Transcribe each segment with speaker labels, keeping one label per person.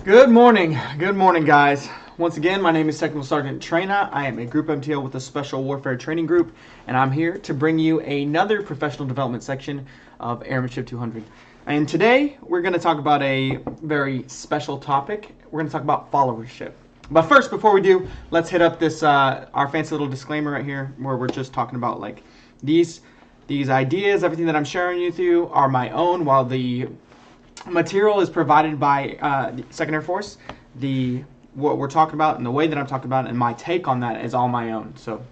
Speaker 1: Good morning, guys. Once again, my name is Technical Sergeant Trena. I am a Group MTL with the Special Warfare Training Group, and I'm here to bring you another professional development section of Airmanship 200. And today, we're going to talk about a very special topic. We're going to talk about followership. But first, before we do, let's hit up this our fancy little disclaimer right here, where we're just talking about like these ideas, everything that I'm sharing you through are my own, while the material is provided by the Second Air Force. What we're talking about and the way that I'm talking about it and my take on that is all my own. So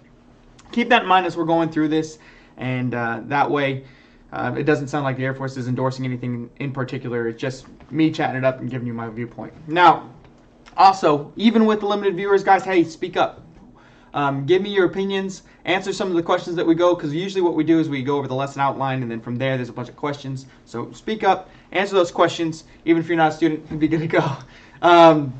Speaker 1: keep that in mind as we're going through this, and that way it doesn't sound like the Air Force is endorsing anything in particular. It's just me chatting it up and giving you my viewpoint. Now, also, even with the limited viewers, guys, hey, speak up. Give me your opinions, answer some of the questions that we go, because usually what we do is we go over the lesson outline, and then from there there's a bunch of questions. So speak up, answer those questions. Even if you're not a student, it'd be good to go.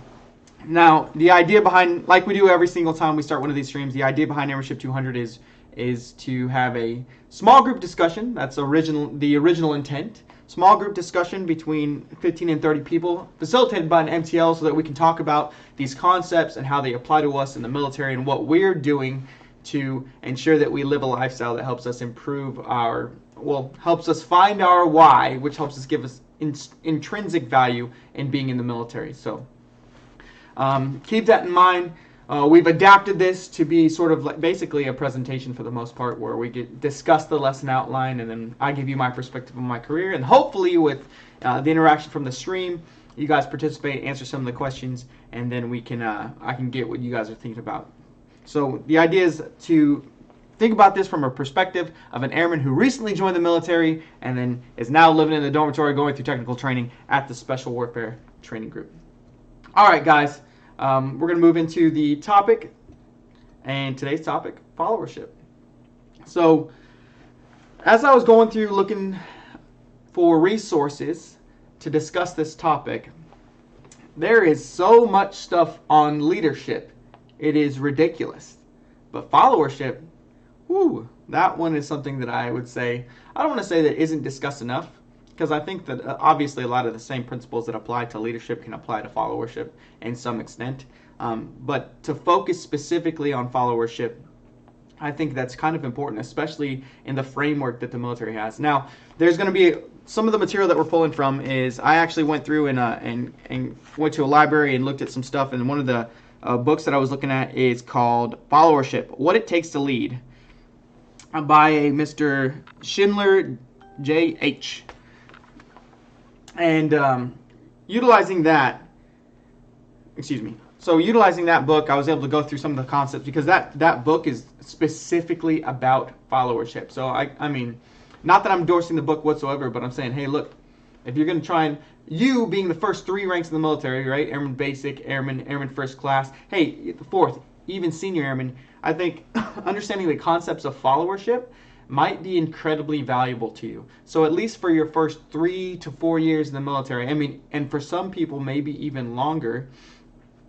Speaker 1: Now, the idea behind, like we do every single time we start one of these streams, the idea behind Airmanship 200 is to have a small group discussion. That's the original intent. Small group discussion between 15 and 30 people, facilitated by an MTL, so that we can talk about these concepts and how they apply to us in the military and what we're doing to ensure that we live a lifestyle that helps us improve helps us find our why, which helps us give us intrinsic value in being in the military. So keep that in mind. We've adapted this to be sort of like basically a presentation for the most part, where we discuss the lesson outline, and then I give you my perspective on my career, and hopefully with the interaction from the stream, you guys participate, answer some of the questions, and then we can I can get what you guys are thinking about. So the idea is to think about this from a perspective of an airman who recently joined the military and then is now living in the dormitory, going through technical training at the Special Warfare Training Group. All right, guys. We're going to move into the topic, and today's topic, followership. So, as I was going through looking for resources to discuss this topic, there is so much stuff on leadership. It is ridiculous. But followership, that one is something that I would say, I don't want to say that isn't discussed enough, because I think that obviously a lot of the same principles that apply to leadership can apply to followership in some extent. But to focus specifically on followership, I think that's kind of important, especially in the framework that the military has. Now, there's going to be some of the material that we're pulling from is I actually went through and went to a library and looked at some stuff, and one of the books that I was looking at is called Followership: What It Takes to Lead, by a Mr. Schindler J.H. And utilizing that book, I was able to go through some of the concepts, because that book is specifically about followership. So I mean, not that I'm endorsing the book whatsoever, but I'm saying, hey, look, if you're going to try and, you being the first 3 ranks in the military, right? Airman Basic, Airman First Class, hey, the 4th, even Senior Airman, I think understanding the concepts of followership might be incredibly valuable to you. So at least for your first 3 to 4 years in the military, I mean, and for some people maybe even longer,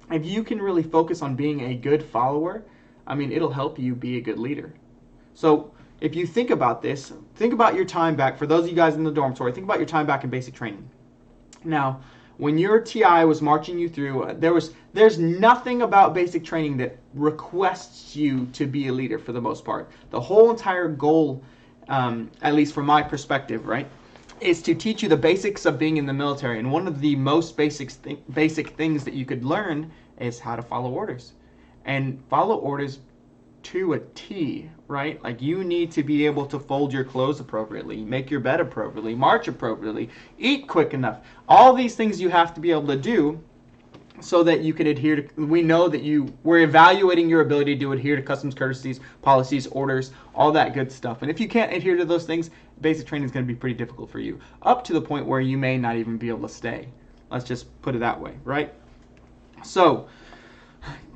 Speaker 1: if you can really focus on being a good follower, I mean, it'll help you be a good leader. So if you think about this, think about your time back, for those of you guys in the dormitory, think about your time back in basic training. Now, when your TI was marching you through, there's nothing about basic training that requests you to be a leader for the most part. The whole entire goal, at least from my perspective, right, is to teach you the basics of being in the military. And one of the most basic things that you could learn is how to follow orders. And follow orders to a T, right? Like, you need to be able to fold your clothes appropriately, make your bed appropriately, march appropriately, eat quick enough. All these things you have to be able to do so that you can adhere to, we know that we're evaluating your ability to adhere to customs, courtesies, policies, orders, all that good stuff. And if you can't adhere to those things, basic training is going to be pretty difficult for you, up to the point where you may not even be able to stay. Let's just put it that way, right? So,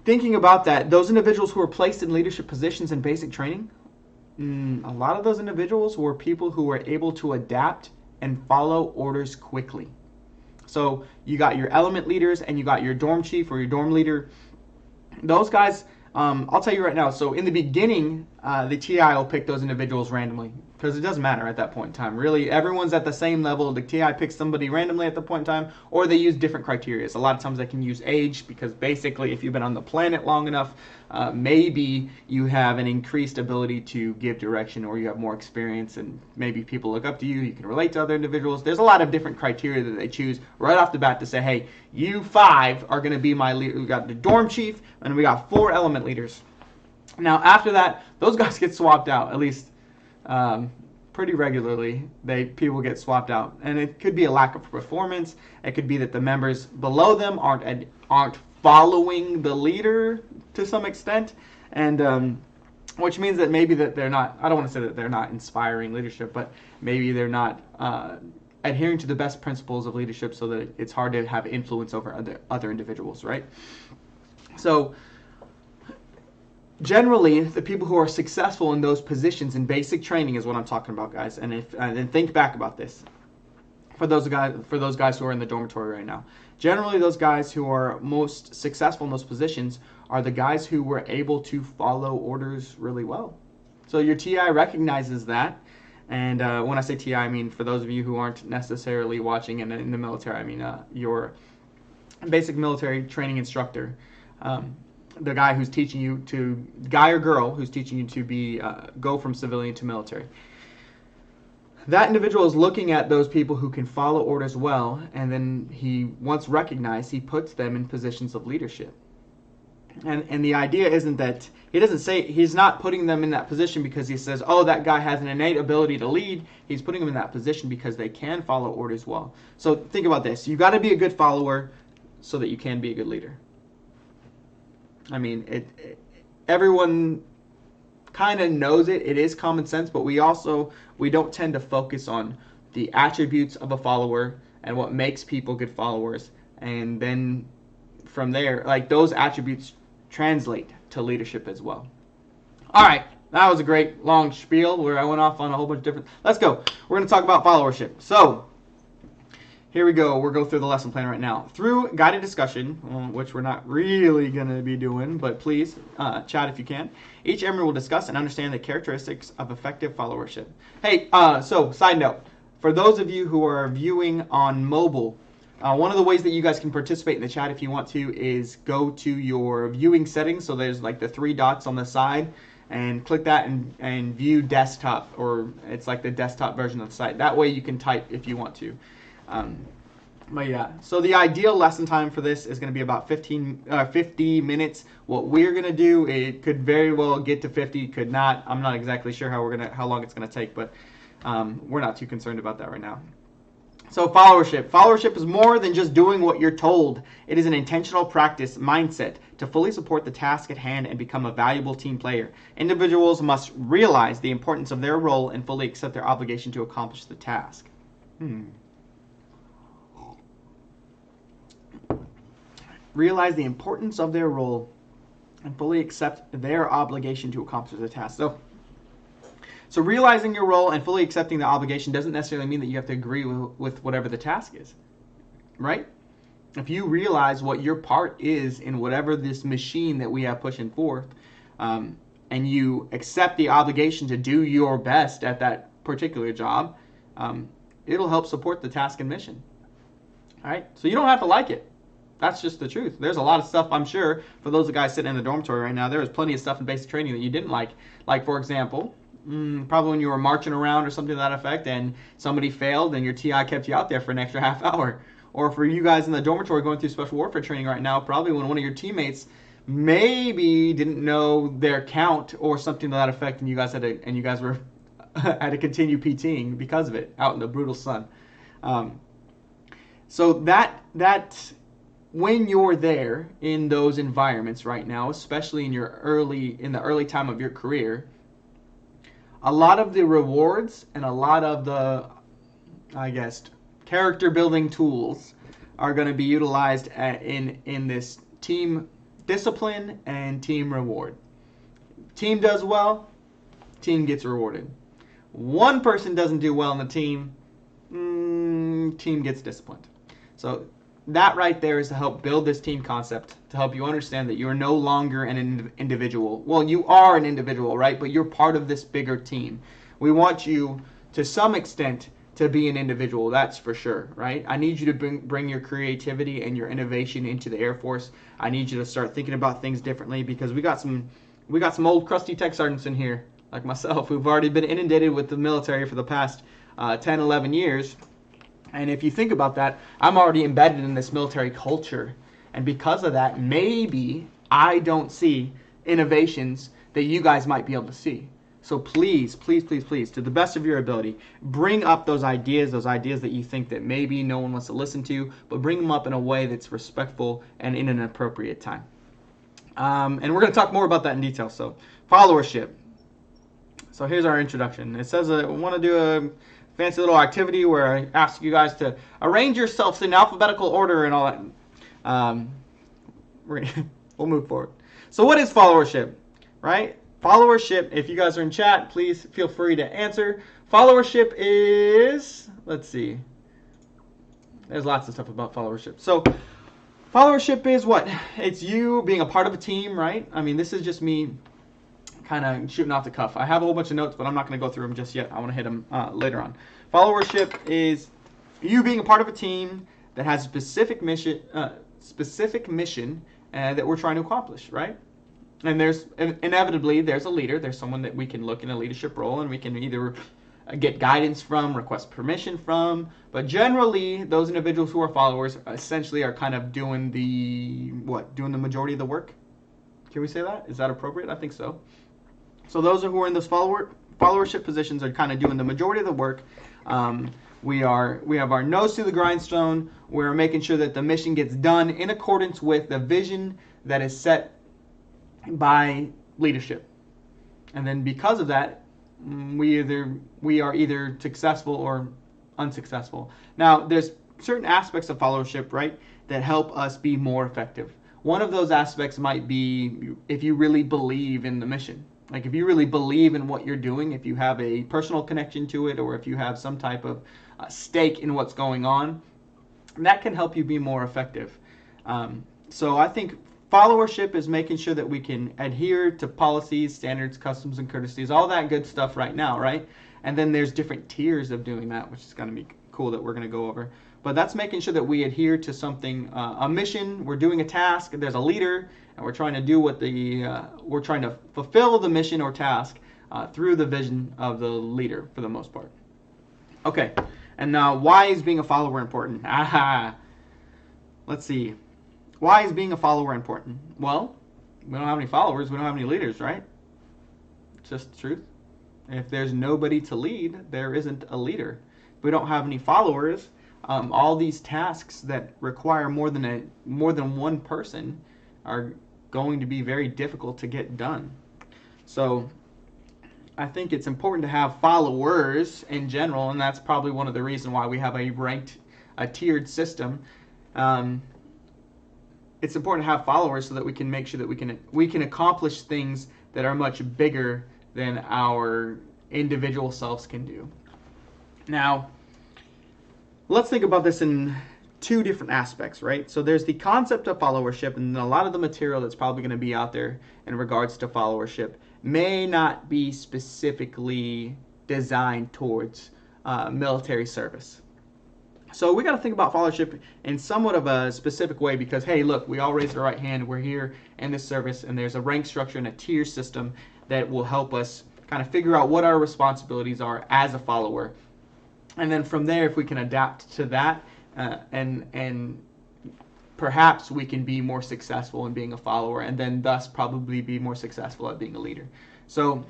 Speaker 1: thinking about that, those individuals who were placed in leadership positions in basic training, a lot of those individuals were people who were able to adapt and follow orders quickly. So you got your element leaders and you got your dorm chief or your dorm leader. Those guys, I'll tell you right now, so in the beginning, the TI will pick those individuals randomly, because it doesn't matter at that point in time. Really, everyone's at the same level. The TI picks somebody randomly at the point in time, or they use different criteria. A lot of times they can use age, because basically if you've been on the planet long enough, maybe you have an increased ability to give direction, or you have more experience, and maybe people look up to you. You can relate to other individuals. There's a lot of different criteria that they choose right off the bat to say, hey, you 5 are going to be my leader. We got the dorm chief, and we got 4 element leaders. Now, after that, those guys get swapped out, at least pretty regularly. People get swapped out, and it could be a lack of performance. It could be that the members below them aren't following the leader to some extent, and which means that maybe that they're not. I don't want to say that they're not inspiring leadership, but maybe they're not adhering to the best principles of leadership, so that it's hard to have influence over other individuals, right? So generally, the people who are successful in those positions in basic training is what I'm talking about, guys. And think back about this. For those guys who are in the dormitory right now, generally those guys who are most successful in those positions are the guys who were able to follow orders really well. So your TI recognizes that. And when I say TI, I mean, for those of you who aren't necessarily watching in the military, I mean your basic military training instructor. The guy who's teaching you guy or girl who's teaching you to go from civilian to military. That individual is looking at those people who can follow orders well, and then once recognized, he puts them in positions of leadership. And the idea isn't that he's not putting them in that position because he says, oh, that guy has an innate ability to lead. He's putting them in that position because they can follow orders well. So think about this. You got to be a good follower so that you can be a good leader. I mean, everyone kind of knows it. It is common sense, but we don't tend to focus on the attributes of a follower and what makes people good followers. And then from there, like, those attributes translate to leadership as well. All right, that was a great long spiel where I went off on a whole bunch of different. Let's go. We're going to talk about followership. So here we go. We'll go through the lesson plan right now. Through guided discussion, which we're not really going to be doing, but please chat if you can. Each airman will discuss and understand the characteristics of effective followership. Hey, so side note, for those of you who are viewing on mobile, one of the ways that you guys can participate in the chat if you want to is go to your viewing settings. So there's like the 3 dots on the side, and click that and view desktop, or it's like the desktop version of the site. That way you can type if you want to. But yeah, so the ideal lesson time for this is going to be about 50 minutes. What we're going to do, it could very well get to 50, could not. I'm not exactly sure how long it's going to take, but we're not too concerned about that right now. So followership. Followership is more than just doing what you're told. It is an intentional practice mindset to fully support the task at hand and become a valuable team player. Individuals must realize the importance of their role and fully accept their obligation to accomplish the task. Realize the importance of their role and fully accept their obligation to accomplish the task. So realizing your role and fully accepting the obligation doesn't necessarily mean that you have to agree with whatever the task is, right? If you realize what your part is in whatever this machine that we have pushing forth, and you accept the obligation to do your best at that particular job, it'll help support the task and mission. All right? So you don't have to like it. That's just the truth. There's a lot of stuff, I'm sure, for those guys sitting in the dormitory right now, there was plenty of stuff in basic training that you didn't like. Like, for example, probably when you were marching around or something to that effect and somebody failed and your TI kept you out there for an extra half hour. Or for you guys in the dormitory going through special warfare training right now, probably when one of your teammates maybe didn't know their count or something to that effect, and you guys had to continue PTing because of it out in the brutal sun. So that when you're there in those environments right now, especially in the early time of your career, a lot of the rewards and a lot of the, I guess, character building tools are going to be utilized in this team discipline and team reward. Team does well, team gets rewarded. One person doesn't do well in the team, team gets disciplined. So that right there is to help build this team concept, to help you understand that you are no longer an individual. Well, you are an individual, right? But you're part of this bigger team. We want you, to some extent, to be an individual, that's for sure, right? I need you to bring your creativity and your innovation into the Air Force. I need you to start thinking about things differently, because we got some old crusty tech sergeants in here, like myself, who've already been inundated with the military for the past 10, 11 years. And if you think about that, I'm already embedded in this military culture. And because of that, maybe I don't see innovations that you guys might be able to see. So please, please, please, please, to the best of your ability, bring up those ideas that you think that maybe no one wants to listen to, but bring them up in a way that's respectful and in an appropriate time. And we're going to talk more about that in detail. So, followership. So here's our introduction. It says I want to do a fancy little activity where I ask you guys to arrange yourselves in alphabetical order and all that. We'll move forward. So what is followership, right? Followership, if you guys are in chat, please feel free to answer. Followership is, let's see, there's lots of stuff about followership. So followership is what? It's you being a part of a team, right? I mean, this is just me kind of shooting off the cuff. I have a whole bunch of notes, but I'm not going to go through them just yet. I want to hit them later on. Followership is you being a part of a team that has a specific mission that we're trying to accomplish, right? And inevitably there's a leader. There's someone that we can look in a leadership role, and we can either get guidance from, request permission from. But generally, those individuals who are followers essentially are kind of doing the majority of the work. Can we say that? Is that appropriate? I think so. So those who are in those followership positions are kind of doing the majority of the work. We have our nose to the grindstone. We're making sure that the mission gets done in accordance with the vision that is set by leadership. And then because of that, we are either successful or unsuccessful. Now, there's certain aspects of followership, right, that help us be more effective. One of those aspects might be if you really believe in the mission. Like if you really believe in what you're doing, if you have a personal connection to it, or if you have some type of stake in what's going on, that can help you be more effective. So I think followership is making sure that we can adhere to policies, standards, customs, and courtesies, all that good stuff right now, right? And then there's different tiers of doing that, which is going to be cool that we're going to go over. But that's making sure that we adhere to something, a mission. We're doing a task. There's a leader, and we're trying to do we're trying to fulfill the mission or task through the vision of the leader for the most part. Okay, and now why is being a follower important? Let's see. Why is being a follower important? Well, we don't have any followers. We don't have any leaders, right? It's just the truth. If there's nobody to lead, there isn't a leader. If we don't have any followers, all these tasks that require more than one person are going to be very difficult to get done. So I think it's important to have followers in general, and that's probably one of the reasons why we have a tiered system. It's important to have followers so that we can make sure that we can accomplish things that are much bigger than our individual selves can do. Now, let's think about this in two different aspects, right? So there's the concept of followership, and a lot of the material that's probably going to be out there in regards to followership may not be specifically designed towards military service. So we got to think about followership in somewhat of a specific way because, hey, look, we all raised our right hand. We're here in this service, and there's a rank structure and a tier system that will help us kind of figure out what our responsibilities are as a follower. And then from there, if we can adapt to that, and perhaps we can be more successful in being a follower, and then thus probably be more successful at being a leader. So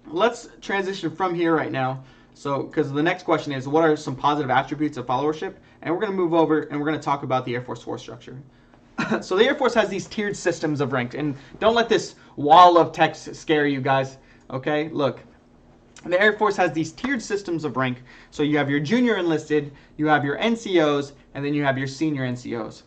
Speaker 1: let's transition from here right now. So, because the next question is, what are some positive attributes of followership? And we're going to move over and we're going to talk about the Air Force force structure. So the Air Force has these tiered systems of rank, and don't let this wall of text scare you guys. Okay, look. The Air Force has these tiered systems of rank. So you have your junior enlisted, you have your NCOs, and then you have your senior NCOs.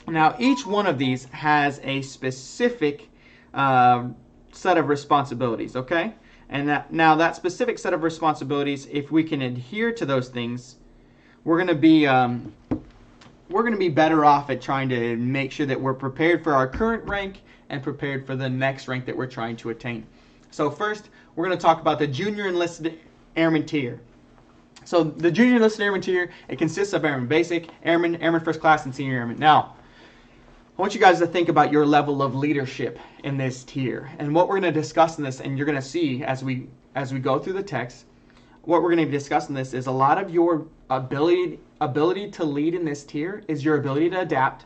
Speaker 1: Now, each one of these has a specific set of responsibilities, okay? And that specific set of responsibilities, if we can adhere to those things, we're going to be better off at trying to make sure that we're prepared for our current rank and prepared for the next rank that we're trying to attain. So first, we're going to talk about the Junior Enlisted Airman tier. So the Junior Enlisted Airman tier, it consists of Airman Basic, Airman, Airman First Class, and Senior Airman. Now, I want you guys to think about your level of leadership in this tier. And what we're going to discuss in this, and you're going to see as we go through the text, what we're going to discuss in this is a lot of your ability to lead in this tier is your ability to adapt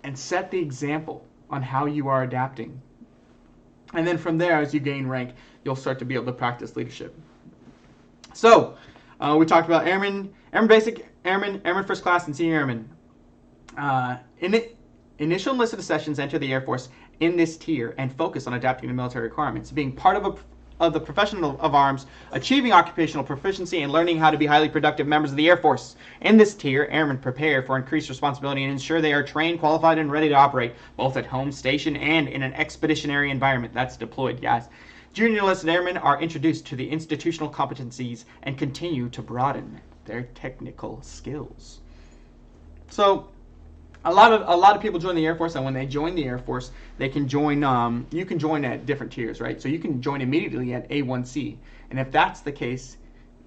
Speaker 1: and set the example on how you are adapting. And then from there, as you gain rank, you'll start to be able to practice leadership. So, we talked about Airman, Airman Basic, Airman, Airman First Class, and Senior Airman. Initial enlisted sessions enter the Air Force in this tier and focus on adapting to military requirements, being part of the profession of arms, achieving occupational proficiency, and learning how to be highly productive members of the Air Force. In this tier, airmen prepare for increased responsibility and ensure they are trained, qualified, and ready to operate, both at home station and in an expeditionary environment. That's deployed, guys. Junior enlisted airmen are introduced to the institutional competencies and continue to broaden their technical skills. So, a lot of people join the Air Force, and when they join the Air Force, they can join. You can join at different tiers, right? So you can join immediately at A1C, and if that's the case,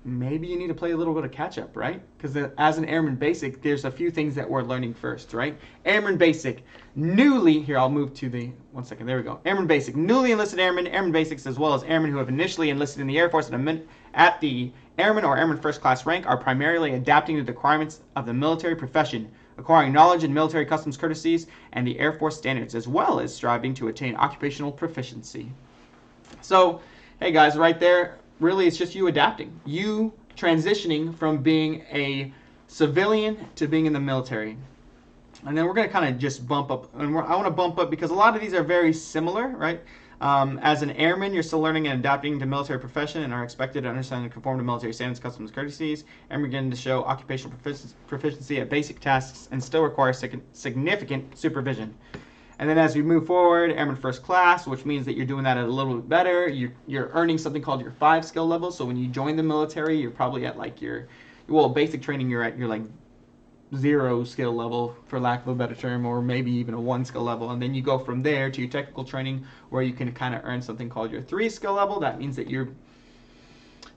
Speaker 1: maybe you need to play a little bit of catch up, right? Because as an Airman Basic, there's a few things that we're learning first, right? Airman Basic, I'll move to the, one second, there we go. Airman Basic, newly enlisted airmen, Airman Basics, as well as airmen who have initially enlisted in the Air Force at the Airman or Airman First Class rank are primarily adapting to the requirements of the military profession, acquiring knowledge in military customs courtesies and the Air Force standards, as well as striving to attain occupational proficiency. So, hey guys, right there, really it's just you adapting. You transitioning from being a civilian to being in the military. And then we're going to kind of just bump up, and I want to bump up because a lot of these are very similar, right? As an airman, you're still learning and adapting to military profession and are expected to understand and conform to military standards, customs, courtesies, and begin to show occupational proficiency at basic tasks and still require significant supervision. And then as we move forward, Airman First Class, which means that you're doing that a little bit better. You're earning something called your 5 skill level. So when you join the military, you're probably at like basic training, you're at your like 0 skill level, for lack of a better term, or maybe even a 1 skill level, and then you go from there to your technical training where you can kind of earn something called your 3 skill level. That means that you're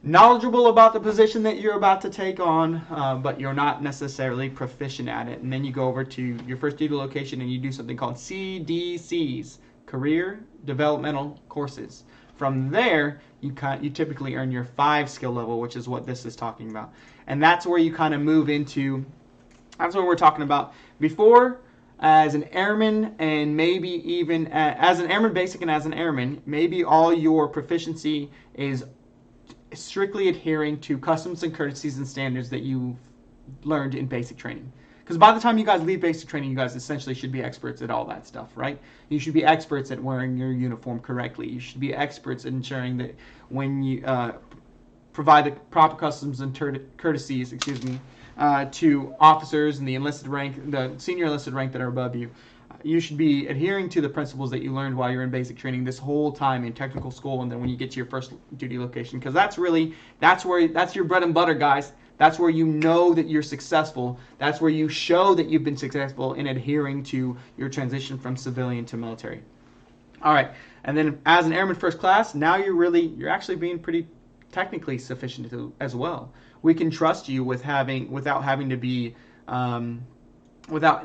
Speaker 1: knowledgeable about the position that you're about to take on, but you're not necessarily proficient at it. And then you go over to your first duty location and you do something called CDCs, Career Developmental Courses. From there, you typically earn your 5 skill level, which is what this is talking about. And that's where you kind of move into, that's what we're talking about. Before, as an airman, and maybe even as an Airman Basic and as an airman, maybe all your proficiency is strictly adhering to customs and courtesies and standards that you learned in basic training. Because by the time you guys leave basic training, you guys essentially should be experts at all that stuff, right? You should be experts at wearing your uniform correctly. You should be experts at ensuring that when you provide the proper customs and courtesies, to officers in the enlisted rank, the senior enlisted rank that are above you. You should be adhering to the principles that you learned while you're in basic training this whole time in technical school, and then when you get to your first duty location, because that's your bread and butter, guys. That's where you know that you're successful. That's where you show that you've been successful in adhering to your transition from civilian to military. All right, and then as an Airman First Class, now you're actually being pretty technically sufficient as well. We can trust you without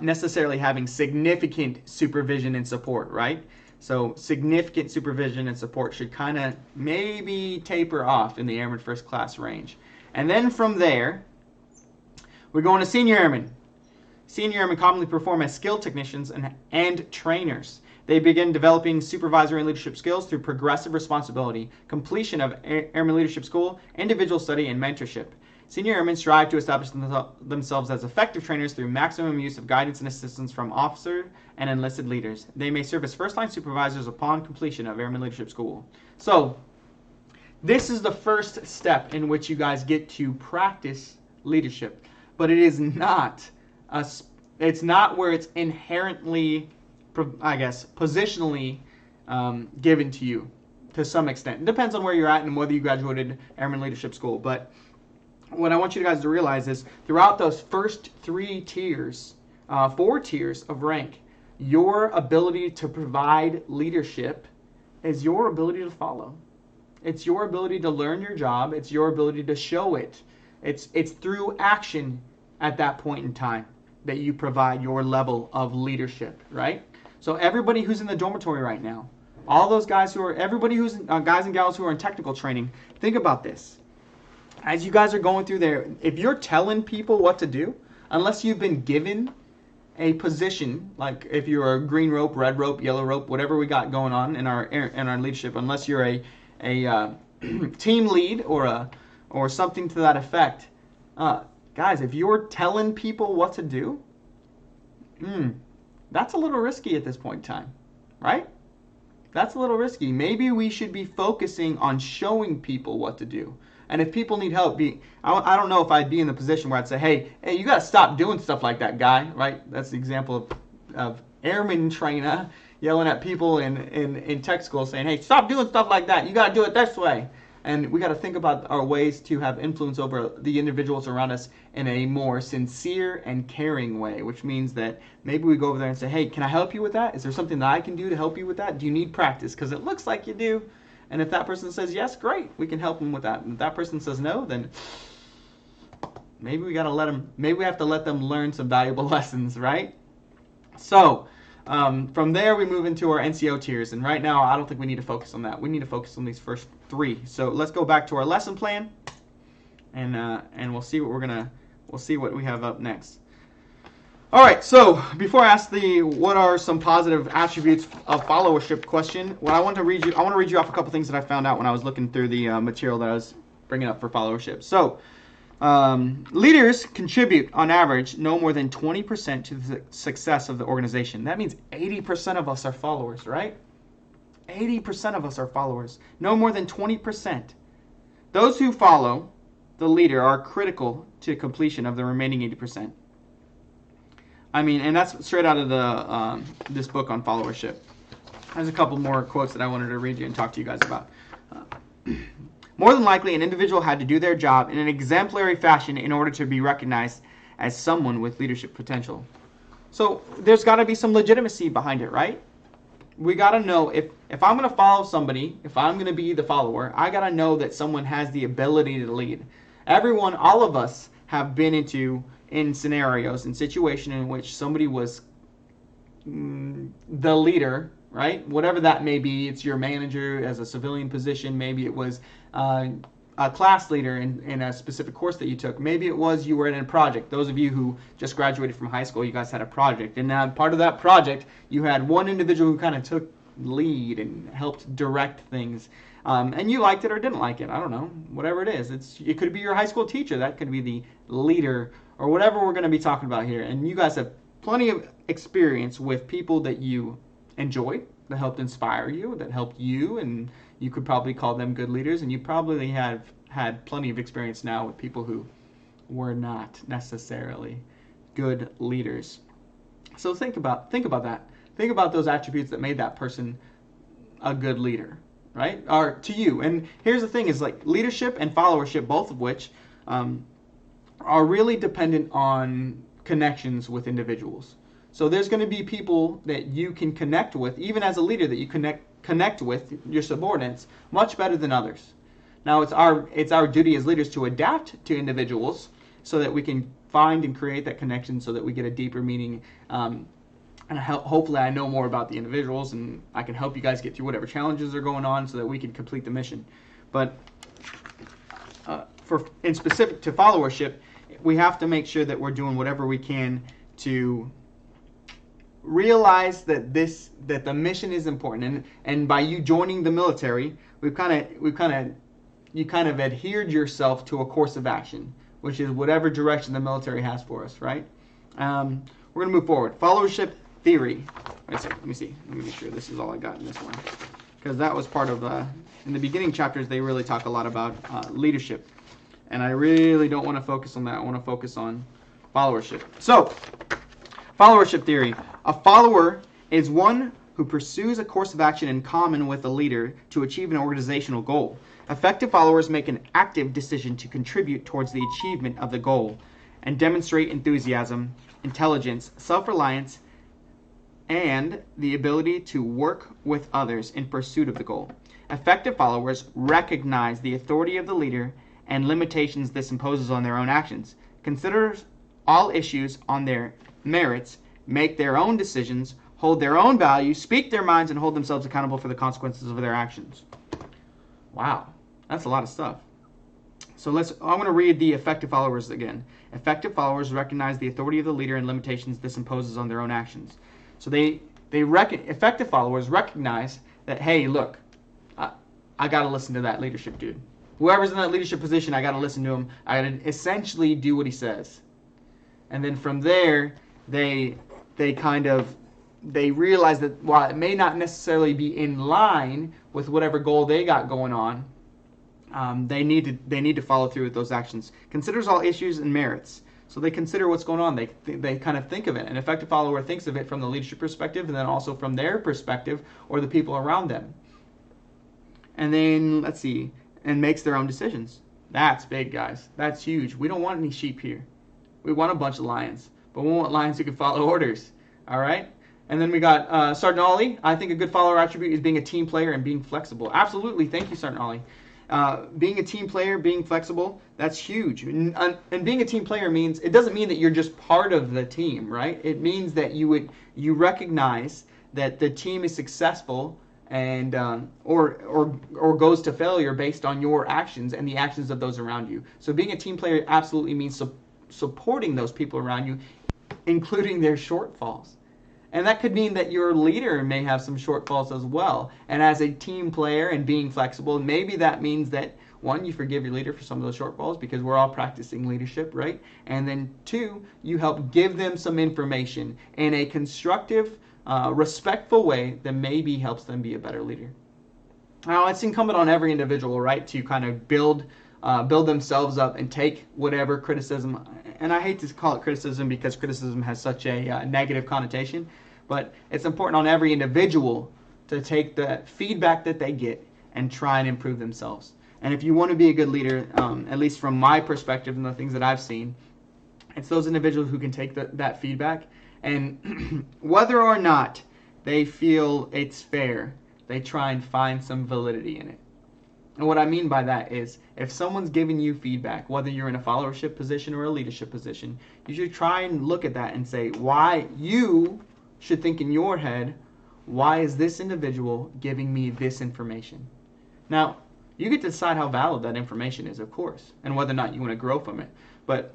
Speaker 1: necessarily having significant supervision and support, right? So significant supervision and support should kind of maybe taper off in the Airman First Class range. And then from there, we're going to Senior Airmen. Senior Airmen commonly perform as skilled technicians and trainers. They begin developing supervisory and leadership skills through progressive responsibility, completion of Airman Leadership School, individual study, and mentorship. Senior airmen strive to establish themselves as effective trainers through maximum use of guidance and assistance from officer and enlisted leaders. They may serve as first-line supervisors upon completion of Airman Leadership School. So, this is the first step in which you guys get to practice leadership, but it is not it's not where it's inherently, I guess, positionally given to you to some extent. It depends on where you're at and whether you graduated Airman Leadership School, but what I want you guys to realize is throughout those first 4 tiers of rank, your ability to provide leadership is your ability to follow. It's your ability to learn your job. It's your ability to show it. It's through action at that point in time that you provide your level of leadership, right? So everybody who's in the dormitory right now, all those guys everybody who's guys and gals who are in technical training, think about this. As you guys are going through there, if you're telling people what to do, unless you've been given a position, like if you're a green rope, red rope, yellow rope, whatever we got going on in our leadership, unless you're a team lead or something to that effect, guys, if you're telling people what to do, that's a little risky at this point in time, right? That's a little risky. Maybe we should be focusing on showing people what to do. And if people need help, I don't know if I'd be in the position where I'd say, hey, you got to stop doing stuff like that, guy, right? That's the example of airman trainer yelling at people in tech school saying, hey, stop doing stuff like that. You got to do it this way. And we got to think about our ways to have influence over the individuals around us in a more sincere and caring way, which means that maybe we go over there and say, hey, can I help you with that? Is there something that I can do to help you with that? Do you need practice? Because it looks like you do. And if that person says yes, great, we can help them with that. And if that person says no, then maybe we got to maybe we have to let them learn some valuable lessons, right? So from there, we move into our NCO tiers. And right now, I don't think we need to focus on that. We need to focus on these first three. So let's go back to our lesson plan, and we'll see what we have up next. All right. So before I ask what are some positive attributes of followership question, I want to read you off a couple things that I found out when I was looking through the material that I was bringing up for followership. So leaders contribute, on average, no more than 20% to the success of the organization. That means 80% of us are followers, right? 80% of us are followers. No more than 20%. Those who follow the leader are critical to completion of the remaining 80%. I mean, and that's straight out of this book on followership. There's a couple more quotes that I wanted to read you and talk to you guys about. More than likely, an individual had to do their job in an exemplary fashion in order to be recognized as someone with leadership potential. So there's got to be some legitimacy behind it, right? We got to know if I'm going to follow somebody, if I'm going to be the follower, I got to know that someone has the ability to lead. Everyone, all of us have been in scenarios, in situations in which somebody was the leader, right? Whatever that may be, it's your manager as a civilian position. Maybe it was a class leader in a specific course that you took. Maybe it was you were in a project. Those of you who just graduated from high school, you guys had a project. And now part of that project, you had one individual who kind of took lead and helped direct things. And you liked it or didn't like it. I don't know. Whatever it is. It could be your high school teacher. That could be the leader or whatever we're going to be talking about here. And you guys have plenty of experience with people that you enjoyed, that helped inspire you, that helped you, and you could probably call them good leaders. And you probably have had plenty of experience now with people who were not necessarily good leaders. So think about that. Think about those attributes that made that person a good leader, right? Or to you. And here's the thing: is like leadership and followership, both of which are really dependent on connections with individuals. So there's going to be people that you can connect with, even as a leader, that you connect with your subordinates much better than others. Now it's our duty as leaders to adapt to individuals so that we can find and create that connection, so that we get a deeper meaning. And hopefully I know more about the individuals, and I can help you guys get through whatever challenges are going on, so that we can complete the mission. But in specific to followership, we have to make sure that we're doing whatever we can to realize that the mission is important, and by you joining the military, you kind of adhered yourself to a course of action, which is whatever direction the military has for us, right? We're going to move forward. Followership theory. Let me see. Let me make sure this is all I got in this one, because that was part of in the beginning chapters. They really talk a lot about leadership, and I really don't want to focus on that. I want to focus on followership. So, followership theory. A follower is one who pursues a course of action in common with a leader to achieve an organizational goal. Effective followers make an active decision to contribute towards the achievement of the goal and demonstrate enthusiasm, intelligence, self-reliance, and the ability to work with others in pursuit of the goal. Effective followers recognize the authority of the leader and limitations this imposes on their own actions, consider all issues on their merits, make their own decisions, hold their own values, speak their minds, and hold themselves accountable for the consequences of their actions. Wow, that's a lot of stuff. So I'm going to read the effective followers again. Effective followers recognize the authority of the leader and limitations this imposes on their own actions. So effective followers recognize that, hey, look, I got to listen to that leadership dude. Whoever's in that leadership position, I got to listen to him. I got to essentially do what he says. And then from there, they realize that while it may not necessarily be in line with whatever goal they got going on, they need to follow through with those actions. Considers all issues and merits. So they consider what's going on. They kind of think of it. An effective follower thinks of it from the leadership perspective, and then also from their perspective or the people around them. And then and makes their own decisions. That's big, guys. That's huge. We don't want any sheep here. We want a bunch of lions, but we want lions who can follow orders. All right. And then we got Sergeant Ollie. I think a good follower attribute is being a team player and being flexible. Absolutely. Thank you, Sergeant Ollie. Being a team player, being flexible, that's huge. And being a team player it doesn't mean that you're just part of the team, right? It means that you recognize that the team is successful and or goes to failure based on your actions and the actions of those around you. So being a team player absolutely means supporting those people around you, including their shortfalls. And that could mean that your leader may have some shortfalls as well. And as a team player and being flexible, maybe that means that, one, you forgive your leader for some of those shortfalls because we're all practicing leadership, right? And then two, you help give them some information in a constructive, respectful way that maybe helps them be a better leader. Now, it's incumbent on every individual, right, to kind of build themselves up and take whatever criticism, and I hate to call it criticism because criticism has such a negative connotation, but it's important on every individual to take the feedback that they get and try and improve themselves. And if you want to be a good leader, at least from my perspective and the things that I've seen, it's those individuals who can take that feedback, and whether or not they feel it's fair, they try and find some validity in it. And what I mean by that is, if someone's giving you feedback, whether you're in a followership position or a leadership position, you should try and look at that and say, why you should think in your head, why is this individual giving me this information? Now, you get to decide how valid that information is, of course, and whether or not you want to grow from it. But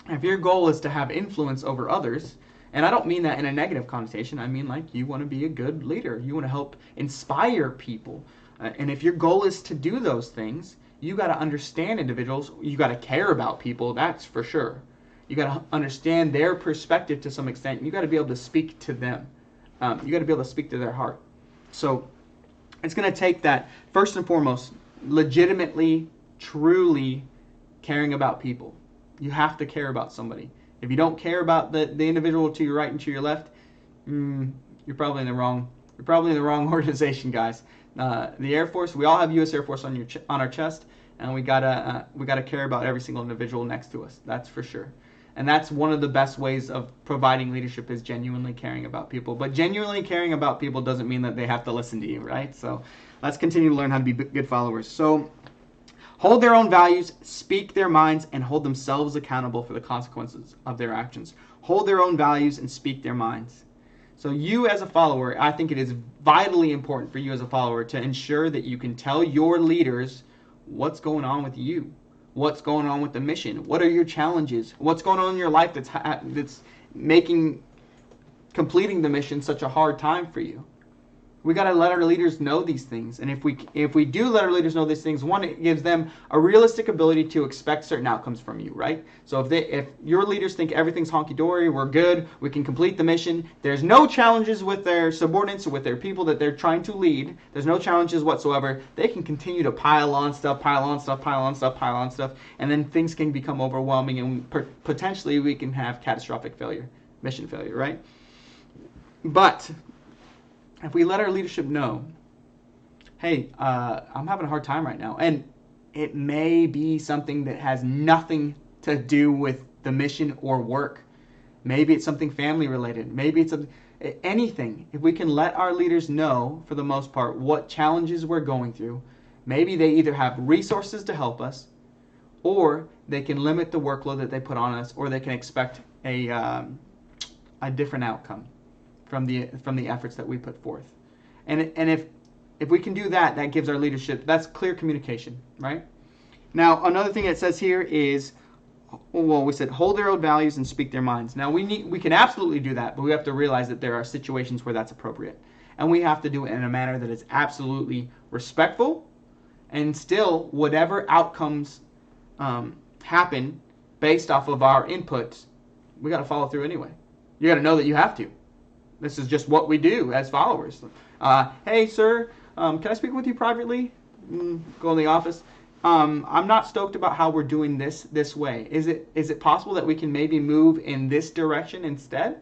Speaker 1: if your goal is to have influence over others, and I don't mean that in a negative connotation, I mean like you want to be a good leader. You want to help inspire people. And if your goal is to do those things, you got to understand individuals. You got to care about people, that's for sure. You got to understand their perspective to some extent. You got to be able to speak to them. You got to be able to speak to their heart. So it's going to take that, first and foremost, legitimately, truly caring about people. You have to care about somebody. If you don't care about the individual to your right and to your left, you're probably in the wrong organization, guys. The Air Force, we all have U.S. Air Force on our chest, and we gotta care about every single individual next to us. That's for sure. And that's one of the best ways of providing leadership, is genuinely caring about people. But genuinely caring about people doesn't mean that they have to listen to you, right? So let's continue to learn how to be good followers. So hold their own values, speak their minds, and hold themselves accountable for the consequences of their actions. Hold their own values and speak their minds. So you as a follower, I think it is vitally important for you as a follower to ensure that you can tell your leaders what's going on with you, what's going on with the mission, what are your challenges, what's going on in your life that's making completing the mission such a hard time for you. We got to let our leaders know these things. And if we do let our leaders know these things, one, it gives them a realistic ability to expect certain outcomes from you, right? So if your leaders think everything's honky-dory, we're good, we can complete the mission, there's no challenges with their subordinates or with their people that they're trying to lead, there's no challenges whatsoever, they can continue to pile on stuff, and then things can become overwhelming, and potentially we can have catastrophic failure, mission failure, right? But if we let our leadership know, hey, I'm having a hard time right now, and it may be something that has nothing to do with the mission or work. Maybe it's something family related. Maybe it's anything, if we can let our leaders know, for the most part, what challenges we're going through, maybe they either have resources to help us, or they can limit the workload that they put on us, or they can expect a different outcome from the efforts that we put forth. And if we can do that, that gives our leadership, that's clear communication, right? Now, another thing it says here is, well, we said hold their own values and speak their minds. Now, we can absolutely do that, but we have to realize that there are situations where that's appropriate. And we have to do it in a manner that is absolutely respectful, and still, whatever outcomes happen based off of our inputs, we got to follow through anyway. You got to know that you have to. This is just what we do as followers. Hey, sir, can I speak with you privately? Go in the office. I'm not stoked about how we're doing this way. Is it possible that we can maybe move in this direction instead?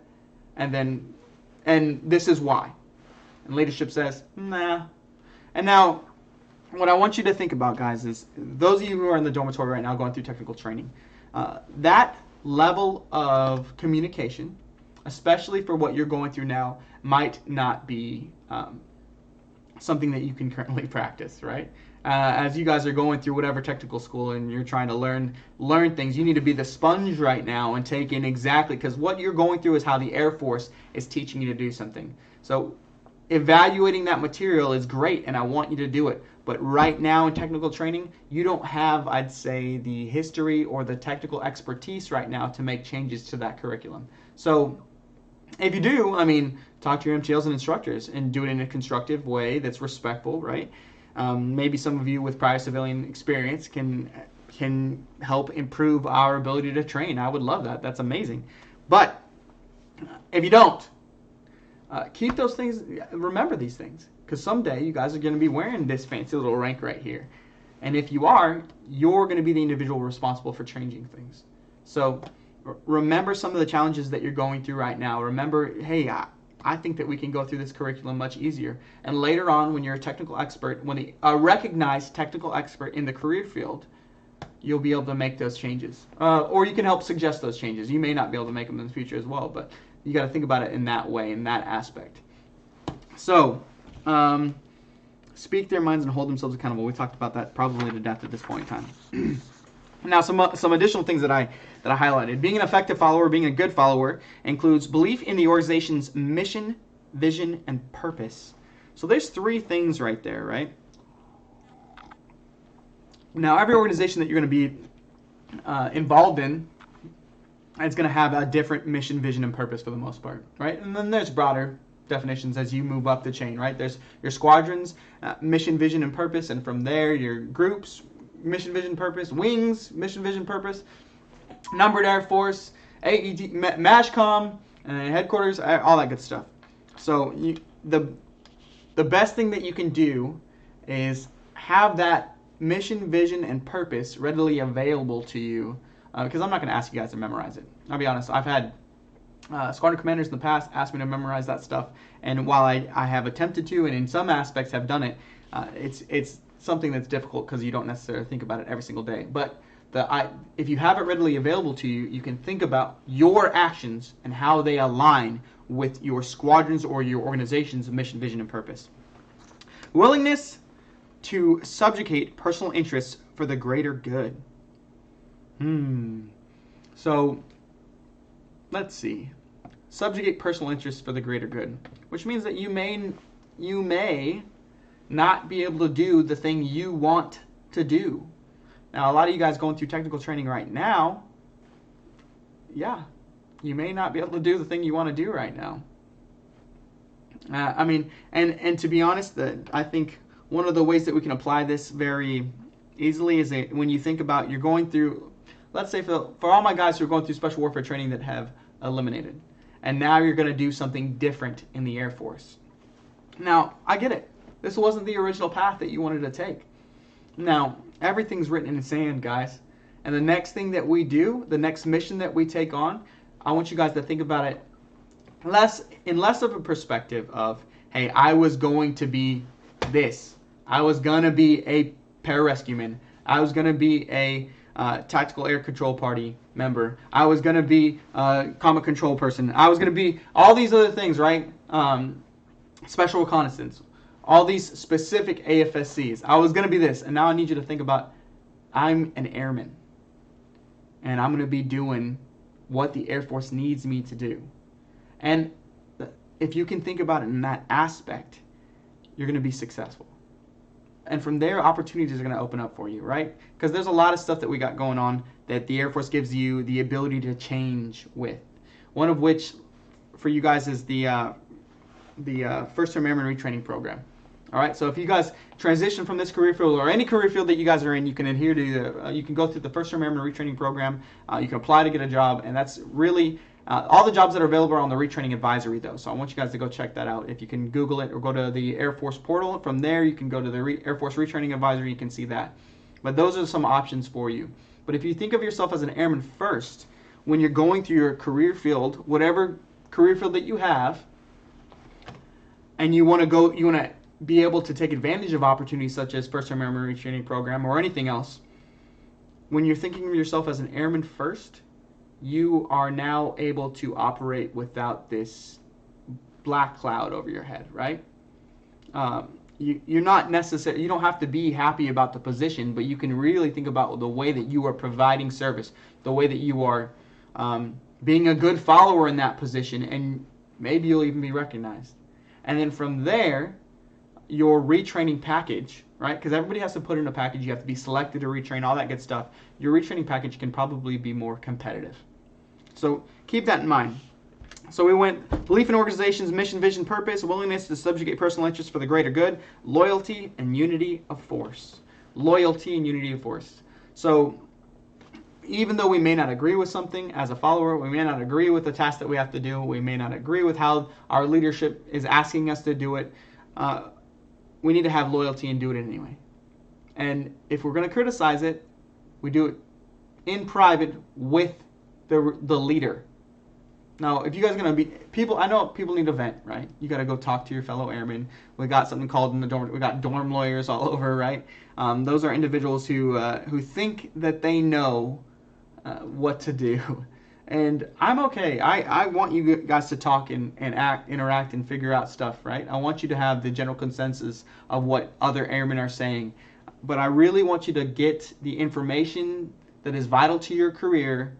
Speaker 1: And this is why. And leadership says, nah. And now, what I want you to think about, guys, is those of you who are in the dormitory right now going through technical training, that level of communication, especially for what you're going through now, might not be something that you can currently practice, right? As you guys are going through whatever technical school and you're trying to learn things, you need to be the sponge right now and take in exactly, because what you're going through is how the Air Force is teaching you to do something. So evaluating that material is great, and I want you to do it. But right now in technical training, you don't have, I'd say, the history or the technical expertise right now to make changes to that curriculum. So if you do, I mean, talk to your MTLs and instructors and do it in a constructive way that's respectful, right? Maybe some of you with prior civilian experience can help improve our ability to train. I would love that. That's amazing. But if you don't, keep those things, remember these things, because someday you guys are going to be wearing this fancy little rank right here. And if you are, you're going to be the individual responsible for changing things. So remember some of the challenges that you're going through right now. Remember, hey, I think that we can go through this curriculum much easier. And later on, when you're a technical expert, when a recognized technical expert in the career field, you'll be able to make those changes. Or you can help suggest those changes. You may not be able to make them in the future as well, but you got to think about it in that way, in that aspect. So, speak their minds and hold themselves accountable. We talked about that probably to death at this point in time. Now, some additional things that I highlighted. Being an effective follower, being a good follower, includes belief in the organization's mission, vision, and purpose. So there's 3 things right there, right? Now, every organization that you're going to be involved in is going to have a different mission, vision, and purpose for the most part, right? And then there's broader definitions as you move up the chain, right? There's your squadrons, mission, vision, and purpose, and from there, your groups, mission, vision, purpose, wings, mission, vision, purpose, numbered Air Force, AED, MASHCOM, headquarters, all that good stuff. So the best thing that you can do is have that mission, vision, and purpose readily available to you, because I'm not going to ask you guys to memorize it. I'll be honest, I've had squadron commanders in the past ask me to memorize that stuff, and while I have attempted to, and in some aspects have done it, it's something that's difficult because you don't necessarily think about it every single day. But if you have it readily available to you, you can think about your actions and how they align with your squadrons or your organization's mission, vision, and purpose. Willingness to subjugate personal interests for the greater good. So, let's see. Subjugate personal interests for the greater good, which means that you may not be able to do the thing you want to do. Now, a lot of you guys going through technical training right now, yeah, you may not be able to do the thing you want to do right now. I mean, and to be honest, I think one of the ways that we can apply this very easily is that when you think about you're going through, let's say for all my guys who are going through special warfare training that have eliminated, and now you're going to do something different in the Air Force. Now, I get it. This wasn't the original path that you wanted to take. Now, everything's written in sand, guys. And the next thing that we do, the next mission that we take on, I want you guys to think about it in less of a perspective of, hey, I was going to be this. I was going to be a pararescueman. I was going to be a tactical air control party member. I was going to be a combat control person. I was going to be all these other things, right? Special reconnaissance. All these specific AFSCs. I was going to be this. And now I need you to think about, I'm an airman. And I'm going to be doing what the Air Force needs me to do. And if you can think about it in that aspect, you're going to be successful. And from there, opportunities are going to open up for you, right? Because there's a lot of stuff that we got going on that the Air Force gives you the ability to change with. One of which, for you guys, is the first-term airman retraining program. All right, so if you guys transition from this career field or any career field that you guys are in, you can adhere to you can go through the first-term airman retraining program. You can apply to get a job, and that's really all the jobs that are available are on the retraining advisory, though. So I want you guys to go check that out. If you can Google it or go to the Air Force portal, from there you can go to the Air Force retraining advisory. You can see that. But those are some options for you. But if you think of yourself as an airman first, when you're going through your career field, whatever career field that you have, and you want to be able to take advantage of opportunities such as first-term airman retraining program or anything else, when you're thinking of yourself as an airman first, you are now able to operate without this black cloud over your head, right? You're not necessarily, you don't have to be happy about the position, but you can really think about the way that you are providing service, the way that you are being a good follower in that position, and maybe you'll even be recognized. And then from there, your retraining package, right? Because everybody has to put in a package. You have to be selected to retrain, all that good stuff. Your retraining package can probably be more competitive. So keep that in mind. So we went belief in organizations, mission, vision, purpose, willingness to subjugate personal interests for the greater good, loyalty, and unity of force. Loyalty and unity of force. So even though we may not agree with something as a follower, we may not agree with the task that we have to do, we may not agree with how our leadership is asking us to do it, we need to have loyalty and do it anyway. And if we're going to criticize it, we do it in private with the leader. Now, if you guys are going to be people, I know people need to vent, right? You got to go talk to your fellow airmen. We got something called in the dorm. We got dorm lawyers all over, right? Those are individuals who think that they know what to do. And I'm okay. I want you guys to talk and interact and figure out stuff, right? I want you to have the general consensus of what other airmen are saying. But I really want you to get the information that is vital to your career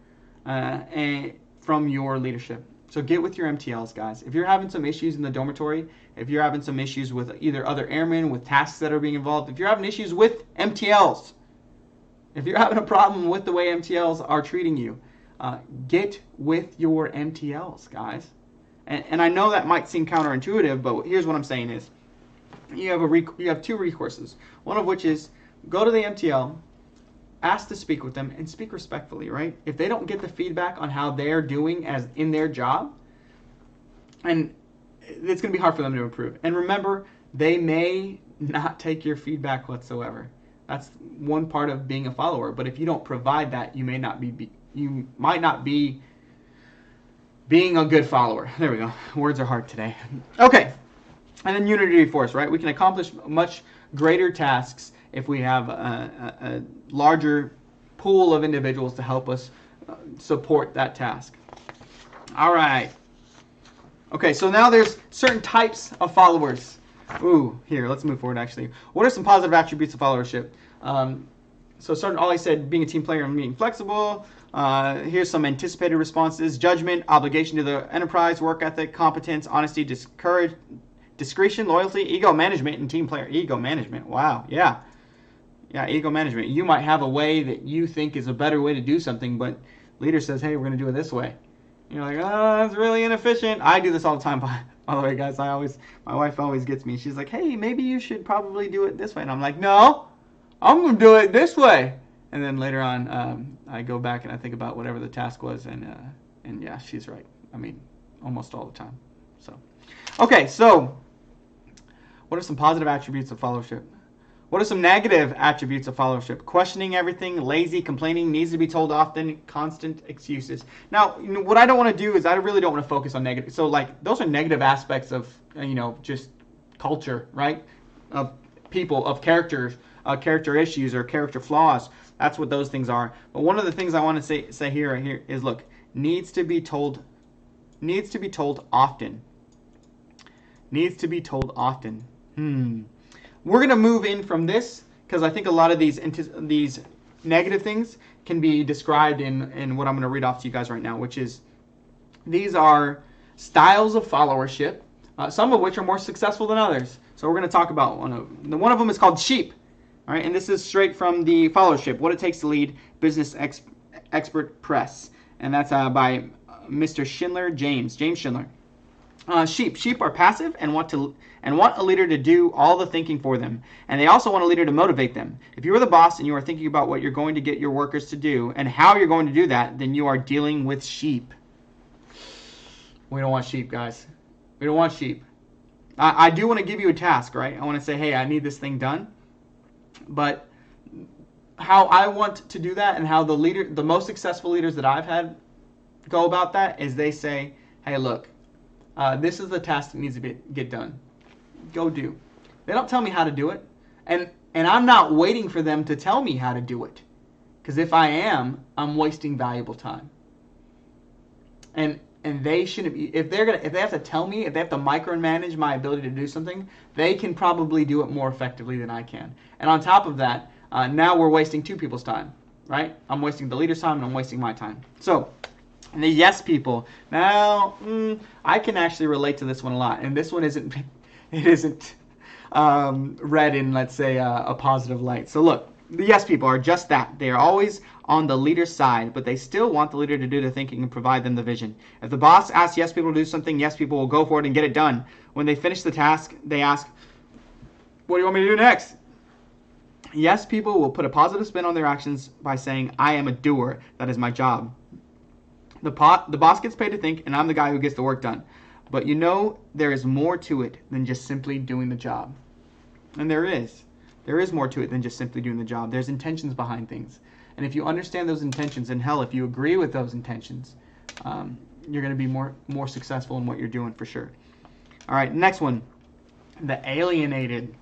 Speaker 1: and from your leadership. So get with your MTLs, guys. If you're having some issues in the dormitory, if you're having some issues with either other airmen, with tasks that are being involved, if you're having issues with MTLs, if you're having a problem with the way MTLs are treating you, get with your MTLs, guys. And I know that might seem counterintuitive, but here's what I'm saying is, you have two recourses. One of which is go to the MTL, ask to speak with them, and speak respectfully, right? If they don't get the feedback on how they're doing as in their job, and it's going to be hard for them to improve. And remember, they may not take your feedback whatsoever. That's one part of being a follower. But if you don't provide that, you might not be being a good follower. There we go. Words are hard today. Okay. And then unity of force, right? We can accomplish much greater tasks if we have a larger pool of individuals to help us support that task. All right. Okay, so now there's certain types of followers. Ooh, here, let's move forward actually. What are some positive attributes of followership? So starting, all I said, being a team player and being flexible. Here's some anticipated responses: judgment, obligation to the enterprise, work ethic, competence, honesty, discretion, loyalty, ego management, and team player. Ego management, wow, yeah. Yeah, ego management. You might have a way that you think is a better way to do something, but leader says, hey, we're going to do it this way. You're like, oh, that's really inefficient. I do this all the time, by the way, guys. My wife always gets me. She's like, hey, maybe you should probably do it this way. And I'm like, no, I'm going to do it this way. And then later on, I go back and I think about whatever the task was, and yeah, she's right. I mean, almost all the time. So, okay, so what are some positive attributes of followership? What are some negative attributes of followership? Questioning everything, lazy, complaining, needs to be told often, constant excuses. Now, what I don't want to do is I really don't want to focus on negative. So, like, those are negative aspects of, just culture, right? Of people, of characters. character issues or character flaws. That's what those things are. But one of the things I want to say here is, look, needs to be told often. Needs to be told often. We're going to move in from this because I think a lot of these negative things can be described in what I'm going to read off to you guys right now, which is these are styles of followership, some of which are more successful than others. So we're going to talk about one of them is called sheep. All right, and this is straight from the Followership, What It Takes to Lead Business Expert Press, and that's by Mr. Schindler, James Schindler. Sheep are passive and want a leader to do all the thinking for them, and they also want a leader to motivate them. If you are the boss and you are thinking about what you're going to get your workers to do and how you're going to do that, then you are dealing with sheep. We don't want sheep, guys. We don't want sheep. I do want to give you a task, right? I want to say, hey, I need this thing done. But how I want to do that and how the most successful leaders that I've had go about that is they say, hey, look, this is the task that needs to get done. Go do. They don't tell me how to do it. And I'm not waiting for them to tell me how to do it. Because if I am, I'm wasting valuable time. And they shouldn't be, if they have to tell me, if they have to micromanage my ability to do something, they can probably do it more effectively than I can. And on top of that, now we're wasting two people's time, right? I'm wasting the leader's time and I'm wasting my time. So, the yes people. Now, I can actually relate to this one a lot. And this one isn't read in, let's say, a positive light. So look, the yes people are just that. They are always on the leader's side, but they still want the leader to do the thinking and provide them the vision. If the boss asks yes people to do something, yes people will go for it and get it done. When they finish the task, they ask, what do you want me to do next? Yes people will put a positive spin on their actions by saying, I am a doer. That is my job. The boss gets paid to think, and I'm the guy who gets the work done. But you know there is more to it than just simply doing the job. And there is. There is more to it than just simply doing the job. There's intentions behind things. And if you understand those intentions, and hell, if you agree with those intentions, you're going to be more successful in what you're doing for sure. All right, next one. The alienated.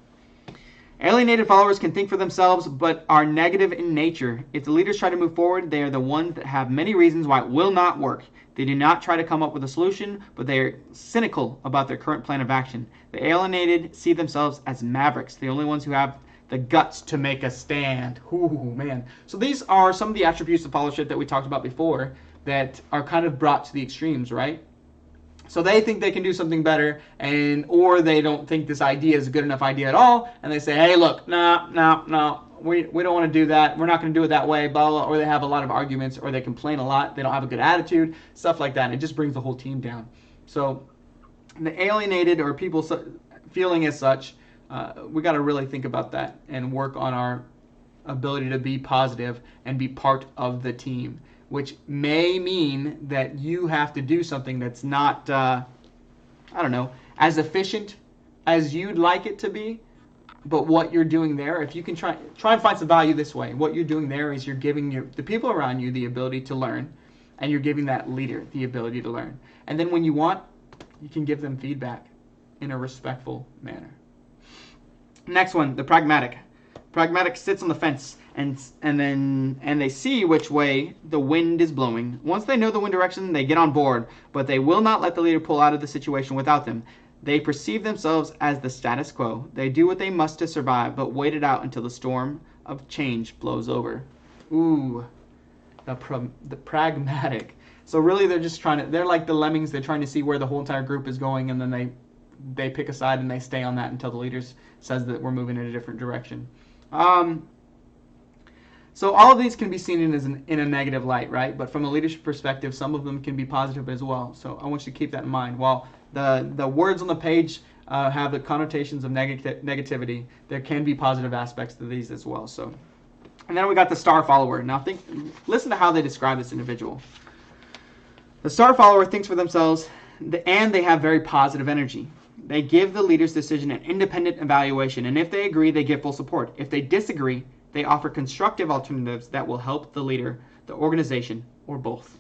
Speaker 1: Alienated followers can think for themselves, but are negative in nature. If the leaders try to move forward, they are the ones that have many reasons why it will not work. They do not try to come up with a solution, but they are cynical about their current plan of action. The alienated see themselves as mavericks, the only ones who have the guts to make a stand. Ooh, man. So these are some of the attributes of followership that we talked about before that are kind of brought to the extremes, right? So they think they can do something better, or they don't think this idea is a good enough idea at all, and they say, hey, look, no, we don't want to do that. We're not going to do it that way, blah, blah, or they have a lot of arguments, or they complain a lot. They don't have a good attitude, stuff like that. And it just brings the whole team down. So the alienated or people feeling as such, we got to really think about that and work on our ability to be positive and be part of the team, which may mean that you have to do something that's not, I don't know, as efficient as you'd like it to be. But what you're doing there, if you can try and find some value this way, what you're doing there is you're giving the people around you the ability to learn, and you're giving that leader the ability to learn. And then when you want, you can give them feedback in a respectful manner. Next one, the pragmatic. Pragmatic sits on the fence and they see which way the wind is blowing. Once they know the wind direction, they get on board, but they will not let the leader pull out of the situation without them. They perceive themselves as the status quo. They do what they must to survive, but wait it out until the storm of change blows over. Ooh, the pragmatic. So really they're like the lemmings. They're trying to see where the whole entire group is going, and then they pick a side and they stay on that until the leader says that we're moving in a different direction. So all of these can be seen in a negative light, right? But from a leadership perspective, some of them can be positive as well. So I want you to keep that in mind. While the words on the page have the connotations of negativity, there can be positive aspects to these as well. So, and then we got the star follower. Now listen to how they describe this individual. The star follower thinks for themselves, and they have very positive energy. They give the leader's decision an independent evaluation, and if they agree, they give full support. If they disagree, they offer constructive alternatives that will help the leader, the organization, or both.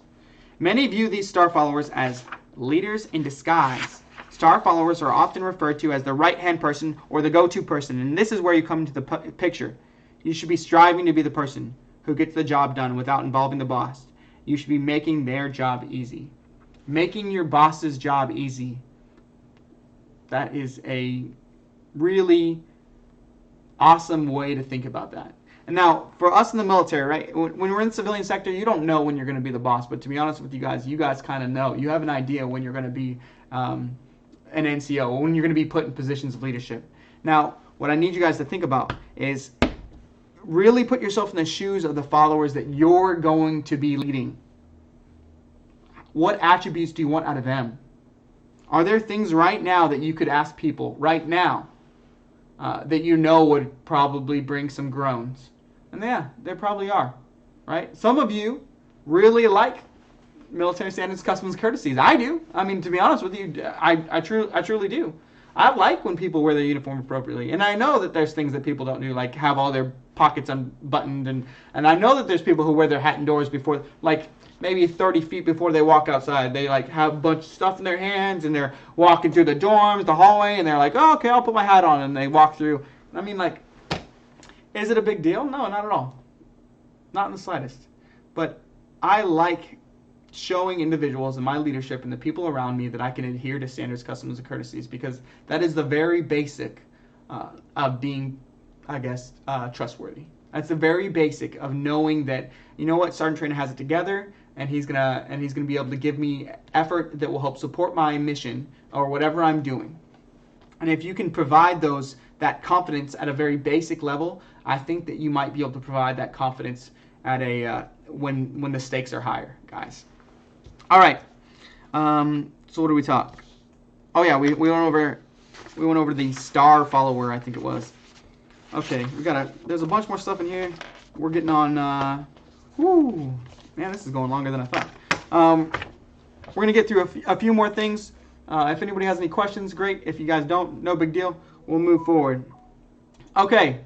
Speaker 1: Many view these star followers as leaders in disguise. Star followers are often referred to as the right-hand person or the go-to person, and this is where you come into the picture. You should be striving to be the person who gets the job done without involving the boss. You should be making their job easy. Making your boss's job easy. That is a really awesome way to think about that. And now, for us in the military, right, when we're in the civilian sector, you don't know when you're going to be the boss. But to be honest with you guys kind of know. You have an idea when you're going to be an NCO, when you're going to be put in positions of leadership. Now, what I need you guys to think about is really put yourself in the shoes of the followers that you're going to be leading. What attributes do you want out of them? Are there things right now that you could ask people right now that you know would probably bring some groans? And yeah, there probably are, right? Some of you really like military standards, customs, and courtesies. I do. I mean, to be honest with you, I truly do. I like when people wear their uniform appropriately. And I know that there's things that people don't do, like have all their pockets unbuttoned. And I know that there's people who wear their hat indoors before, like maybe 30 feet before they walk outside. They like have a bunch of stuff in their hands and they're walking through the dorms, the hallway, and they're like, oh, okay, I'll put my hat on. And they walk through. I mean, like, is it a big deal? No, not at all. Not in the slightest. But I like showing individuals in my leadership and the people around me that I can adhere to standards, customs, and courtesies, because that is the very basic of being, I guess, trustworthy. That's the very basic of knowing that, you know what, Sergeant Trainer has it together, and he's gonna be able to give me effort that will help support my mission or whatever I'm doing. And if you can provide that confidence at a very basic level, I think that you might be able to provide that confidence at a when the stakes are higher, guys. All right. So what do we talk? Oh yeah, we went over the star follower, I think it was. Okay, there's a bunch more stuff in here. We're getting on. Man, this is going longer than I thought. We're gonna get through a few more things. If anybody has any questions, great. If you guys don't, no big deal. We'll move forward. Okay.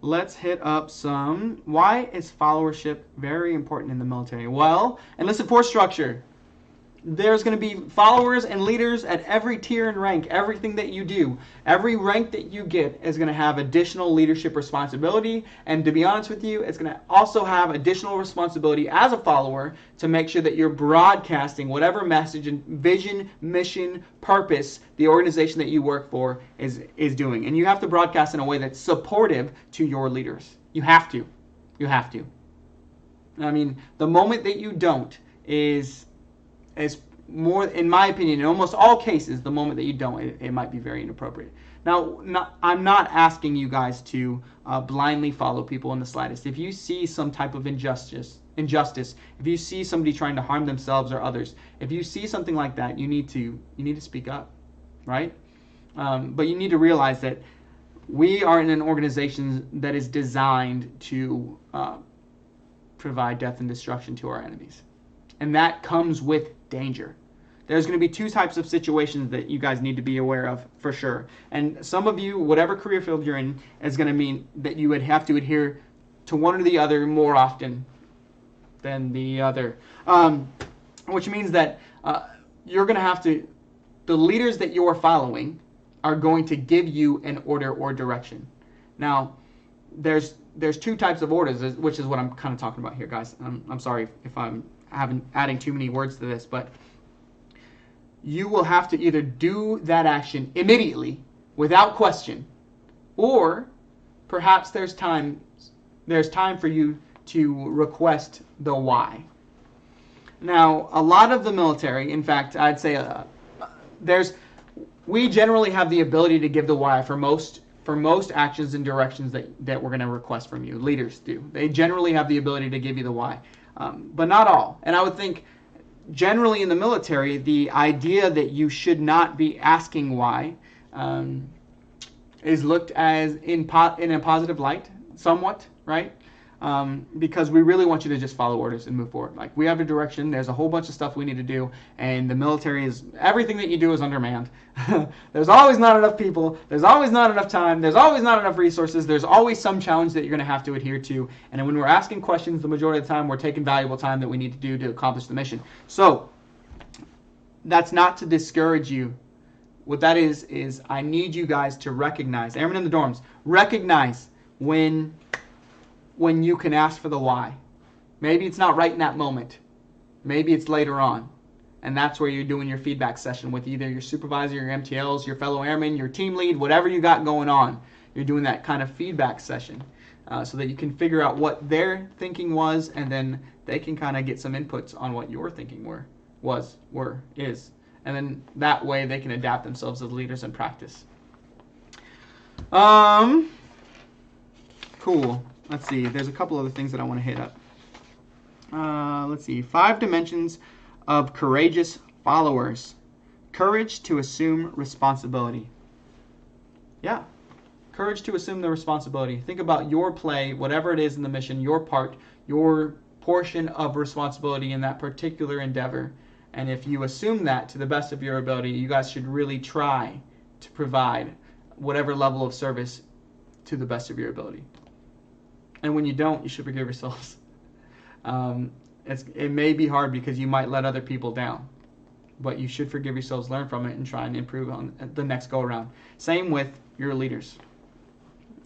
Speaker 1: Let's hit up some. Why is followership very important in the military? Well, enlisted force structure. There's going to be followers and leaders at every tier and rank. Everything that you do, every rank that you get is going to have additional leadership responsibility. And to be honest with you, it's going to also have additional responsibility as a follower to make sure that you're broadcasting whatever message and vision, mission, purpose the organization that you work for is doing. And you have to broadcast in a way that's supportive to your leaders. You have to. You have to. I mean, the moment that you don't is more, in my opinion, in almost all cases, the moment that you don't, it might be very inappropriate. Now, I'm not asking you guys to blindly follow people in the slightest. If you see some type of injustice, if you see somebody trying to harm themselves or others, if you see something like that, you need to speak up, right? But you need to realize that we are in an organization that is designed to provide death and destruction to our enemies. And that comes with danger. There's going to be two types of situations that you guys need to be aware of for sure. And some of you, whatever career field you're in, is going to mean that you would have to adhere to one or the other more often than the other. Which means that you're going to have to, the leaders that you're following are going to give you an order or direction. Now, there's two types of orders, which is what I'm kind of talking about here, guys. I'm sorry if I'm adding too many words to this, but you will have to either do that action immediately without question, or perhaps there's time for you to request the why. Now, a lot of the military, in fact, I'd say we generally have the ability to give the why for most actions and directions that we're going to request from you. Leaders do. They generally have the ability to give you the why. But not all. And I would think generally in the military, the idea that you should not be asking why is looked as in a positive light, somewhat, right? Because we really want you to just follow orders and move forward. Like, we have a direction, there's a whole bunch of stuff we need to do, and the military is, everything that you do is undermanned. There's always not enough people, there's always not enough time, there's always not enough resources, there's always some challenge that you're going to have to adhere to, and when we're asking questions, the majority of the time, we're taking valuable time that we need to do to accomplish the mission. So, that's not to discourage you. What that is I need you guys to recognize, airmen in the dorms, recognize when you can ask for the why. Maybe it's not right in that moment. Maybe it's later on. And that's where you're doing your feedback session with either your supervisor, your MTLs, your fellow airmen, your team lead, whatever you got going on. You're doing that kind of feedback session so that you can figure out what their thinking was, and then they can kind of get some inputs on what your thinking is. And then that way they can adapt themselves as leaders in practice. Cool. Let's see. There's a couple other things that I want to hit up. Let's see. 5 dimensions of courageous followers. Courage to assume responsibility. Yeah. Courage to assume the responsibility. Think about your play, whatever it is in the mission, your part, your portion of responsibility in that particular endeavor. And if you assume that to the best of your ability, you guys should really try to provide whatever level of service to the best of your ability. And when you don't, you should forgive yourselves. It may be hard because you might let other people down, but you should forgive yourselves, learn from it, and try and improve on the next go around. Same with your leaders.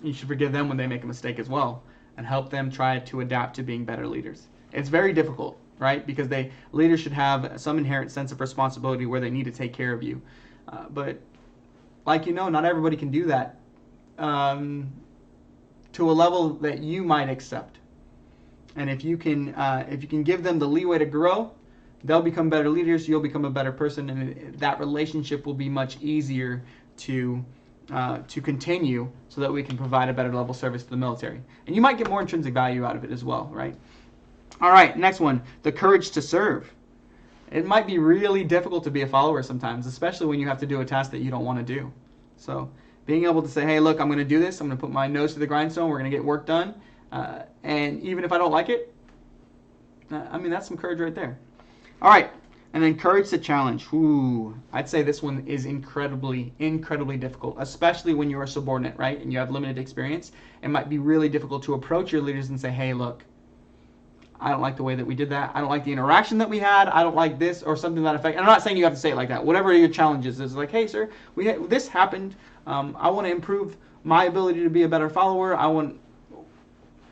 Speaker 1: You should forgive them when they make a mistake as well, and help them try to adapt to being better leaders. It's very difficult, right? Because leaders should have some inherent sense of responsibility where they need to take care of you. But like not everybody can do that to a level that you might accept. And if you can give them the leeway to grow, they'll become better leaders. You'll become a better person, and that relationship will be much easier to continue, so that we can provide a better level of service to the military. And you might get more intrinsic value out of it as well, right? All right, next one, the courage to serve. It might be really difficult to be a follower sometimes, especially when you have to do a task that you don't want to do. So being able to say, hey, look, I'm going to do this. I'm going to put my nose to the grindstone. We're going to get work done. And even if I don't like it, that's some courage right there. All right. And then courage to challenge. Ooh, I'd say this one is incredibly, incredibly difficult, especially when you're a subordinate, right? And you have limited experience. It might be really difficult to approach your leaders and say, hey, look, I don't like the way that we did that. I don't like the interaction that we had. I don't like this, or something to that effect. And I'm not saying you have to say it like that. Whatever your challenge is like, hey, sir, this happened. I want to improve my ability to be a better follower.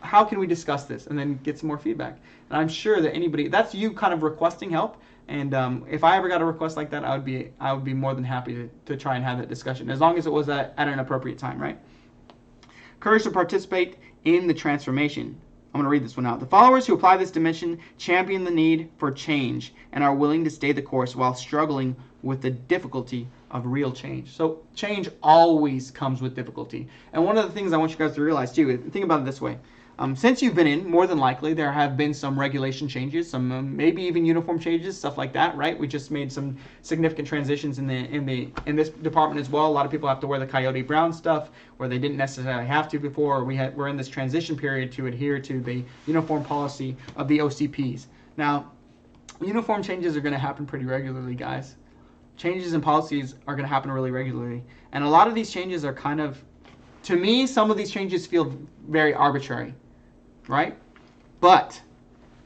Speaker 1: How can we discuss this? And then get some more feedback. And I'm sure that that's you kind of requesting help. And if I ever got a request like that, I would be more than happy to try and have that discussion, as long as it was at an appropriate time, right? Courage to participate in the transformation. I'm going to read this one out. The followers who apply this dimension champion the need for change and are willing to stay the course while struggling with the difficulty of real change. So change always comes with difficulty. And one of the things I want you guys to realize too, think about it this way. Since you've been in, more than likely, there have been some regulation changes, some maybe even uniform changes, stuff like that, right? We just made some significant transitions in this department as well. A lot of people have to wear the coyote brown stuff where they didn't necessarily have to before. We're in this transition period to adhere to the uniform policy of the OCPs. Now, uniform changes are going to happen pretty regularly, guys. Changes in policies are going to happen really regularly. And a lot of these changes are kind of, to me, some of these changes feel very arbitrary. Right? But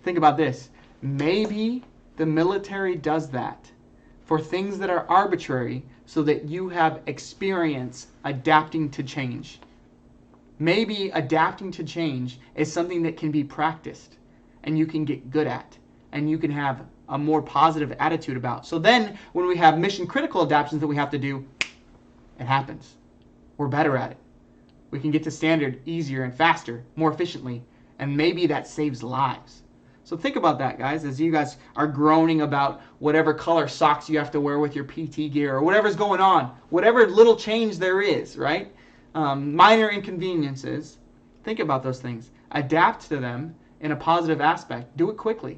Speaker 1: think about this. Maybe the military does that for things that are arbitrary so that you have experience adapting to change. Maybe adapting to change is something that can be practiced and you can get good at and you can have a more positive attitude about. So then when we have mission critical adaptations that we have to do, it happens. We're better at it. We can get to standard easier and faster, more efficiently. And maybe that saves lives. So think about that, guys, as you guys are groaning about whatever color socks you have to wear with your PT gear or whatever's going on, whatever little change there is, right? Minor inconveniences. Think about those things. Adapt to them in a positive aspect. Do it quickly.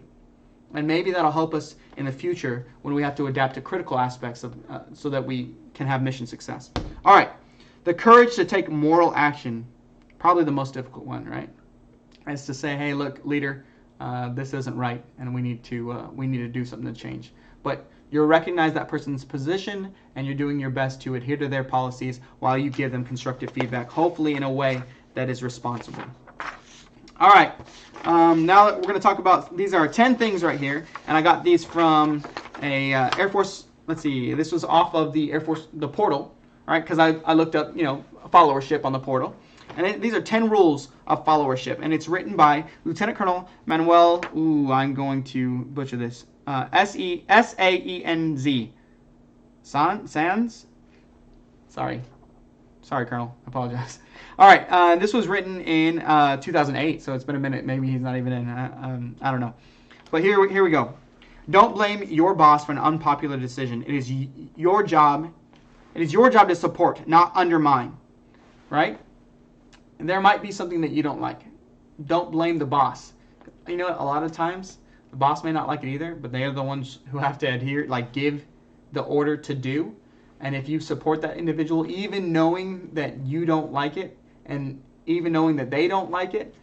Speaker 1: And maybe that'll help us in the future when we have to adapt to critical aspects so that we can have mission success. All right. The courage to take moral action. Probably the most difficult one, right? Is to say, hey, look, leader, this isn't right, and we need to do something to change. But you recognize that person's position, and you're doing your best to adhere to their policies while you give them constructive feedback, hopefully in a way that is responsible. All right, now we're going to talk about, these are 10 things right here, and I got these from a Air Force, let's see, this was off of the Air Force, the portal, all right, because I looked up, followership on the portal. And these are 10 rules of followership. And it's written by Lieutenant Colonel Manuel, I'm going to butcher this, Saenz. Sands? Sorry, Colonel. I apologize. All right, this was written in 2008, so it's been a minute. Maybe he's not even in. I don't know. But here we go. Don't blame your boss for an unpopular decision. It is your job. It is your job to support, not undermine. Right? And there might be something that you don't like. Don't blame the boss. You know, a lot of times the boss may not like it either, but they are the ones who have to adhere, like give the order to do. And if you support that individual, even knowing that you don't like it, and even knowing that they don't like it,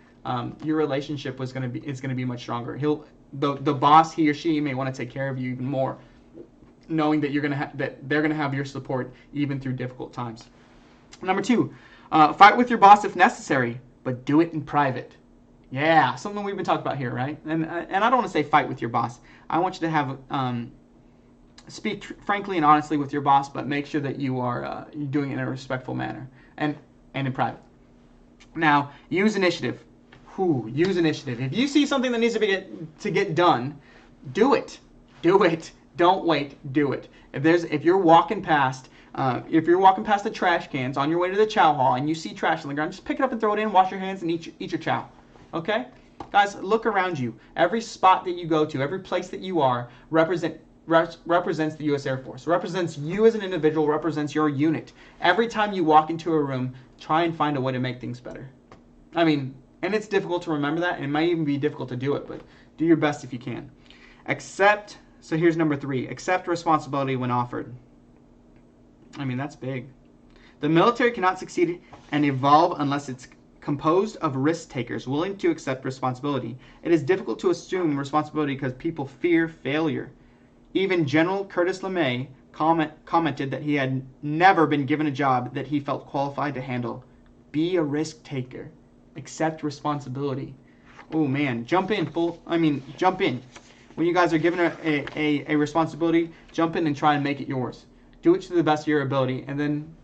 Speaker 1: your relationship is going to be much stronger. The boss, he or she, may want to take care of you even more, knowing that they're going to have your support even through difficult times. Number 2, fight with your boss if necessary, but do it in private. Yeah, something we've been talking about here, right? And I don't want to say fight with your boss. I want you to have speak frankly and honestly with your boss, but make sure that you are doing it in a respectful manner and in private. Now, use initiative. Use initiative. If you see something that needs to get done, do it. Do it. Don't wait. Do it. If you're walking past the trash cans on your way to the chow hall and you see trash on the ground, just pick it up and throw it in, wash your hands, and eat your chow. Okay? Guys, look around you. Every spot that you go to, every place that you are, represents the U.S. Air Force. Represents you as an individual, represents your unit. Every time you walk into a room, try and find a way to make things better. I mean, and it's difficult to remember that, and it might even be difficult to do it, but do your best if you can. So here's number 3, accept responsibility when offered. I mean, that's big. The military cannot succeed and evolve unless it's composed of risk takers willing to accept responsibility. It is difficult to assume responsibility because people fear failure. Even General Curtis LeMay commented that he had never been given a job that he felt qualified to handle. Be a risk taker. Accept responsibility. Oh man, jump in. Jump in. When you guys are given a responsibility, jump in and try and make it yours. Do it to the best of your ability, and then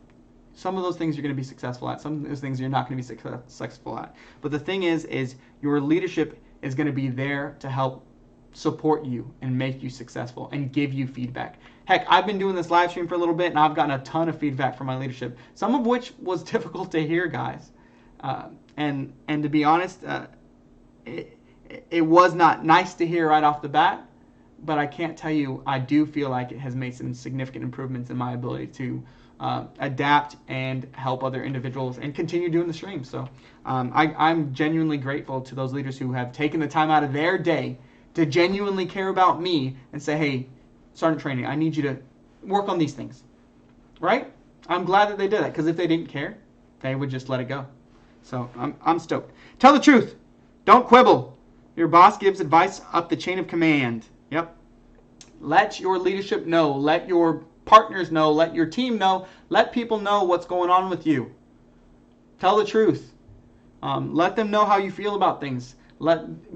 Speaker 1: some of those things you're going to be successful at. Some of those things you're not going to be successful at. But the thing is your leadership is going to be there to help support you and make you successful and give you feedback. Heck, I've been doing this live stream for a little bit, and I've gotten a ton of feedback from my leadership, some of which was difficult to hear, guys. And to be honest, it was not nice to hear right off the bat, but I can't tell you, I do feel like it has made some significant improvements in my ability to adapt and help other individuals and continue doing the stream. So I'm genuinely grateful to those leaders who have taken the time out of their day to genuinely care about me and say, hey, Sergeant Training, I need you to work on these things. Right? I'm glad that they did that, because if they didn't care, they would just let it go. So I'm stoked. Tell the truth. Don't quibble. Your boss gives advice up the chain of command. Yep. Let your leadership know. Let your partners know. Let your team know. Let people know what's going on with you. Tell the truth. Let them know how you feel about things.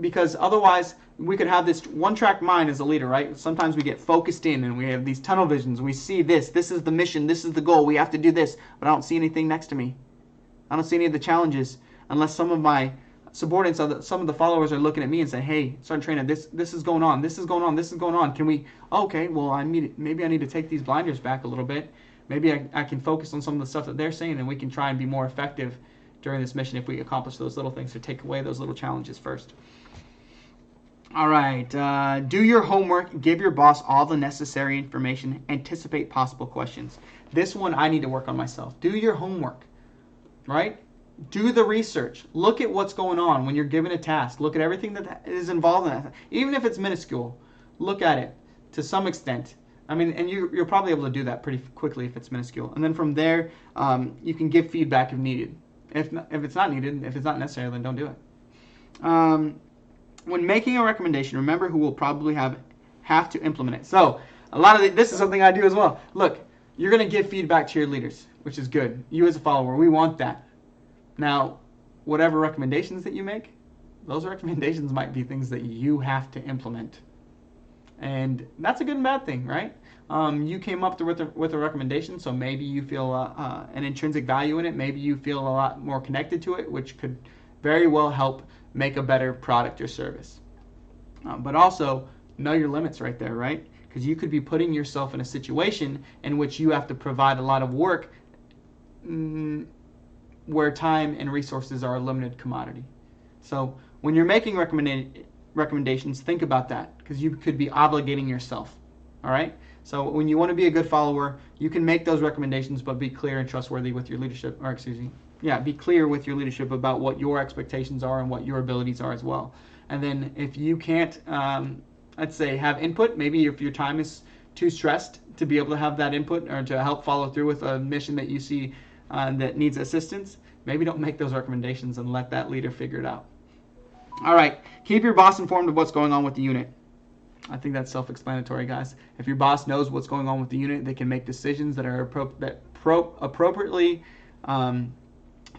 Speaker 1: Because otherwise, we could have this one-track mind as a leader, right? Sometimes we get focused in and we have these tunnel visions. We see this. This is the mission. This is the goal. We have to do this. But I don't see anything next to me. I don't see any of the challenges unless some of my subordinates, some of the followers are looking at me and say, hey, Sergeant Trainer, this is going on. This is going on. This is going on. Can we, okay, well, maybe I need to take these blinders back a little bit. Maybe I can focus on some of the stuff that they're saying, and we can try and be more effective during this mission if we accomplish those little things, to take away those little challenges first. All right, do your homework, give your boss all the necessary information, anticipate possible questions. This one I need to work on myself. Do your homework, right? Do the research. Look at what's going on when you're given a task. Look at everything that is involved in that. Even if it's minuscule, look at it to some extent. I mean, and you're probably able to do that pretty quickly if it's minuscule. And then from there, you can give feedback if needed. If it's not needed, if it's not necessary, then don't do it. When making a recommendation, remember who will probably have to implement it. So a lot of this is something I do as well. Look, you're going to give feedback to your leaders, which is good. You as a follower, we want that. Now, whatever recommendations that you make, those recommendations might be things that you have to implement. And that's a good and bad thing, right? you came up with a recommendation, so maybe you feel an intrinsic value in it. Maybe you feel a lot more connected to it, which could very well help make a better product or service. But also, know your limits right there, right? Because you could be putting yourself in a situation in which you have to provide a lot of work where time and resources are a limited commodity. So when you're making recommendations, think about that, because you could be obligating yourself. All right? So when you want to be a good follower, you can make those recommendations, but be clear and trustworthy with your leadership, or be clear with your leadership about what your expectations are and what your abilities are as well. And then if you can't, let's say, have input, maybe if your time is too stressed to be able to have that input or to help follow through with a mission that you see that needs assistance, maybe don't make those recommendations and let that leader figure it out. All right, keep your boss informed of what's going on with the unit. I think that's self-explanatory, guys. If your boss knows what's going on with the unit, they can make decisions that are appropriately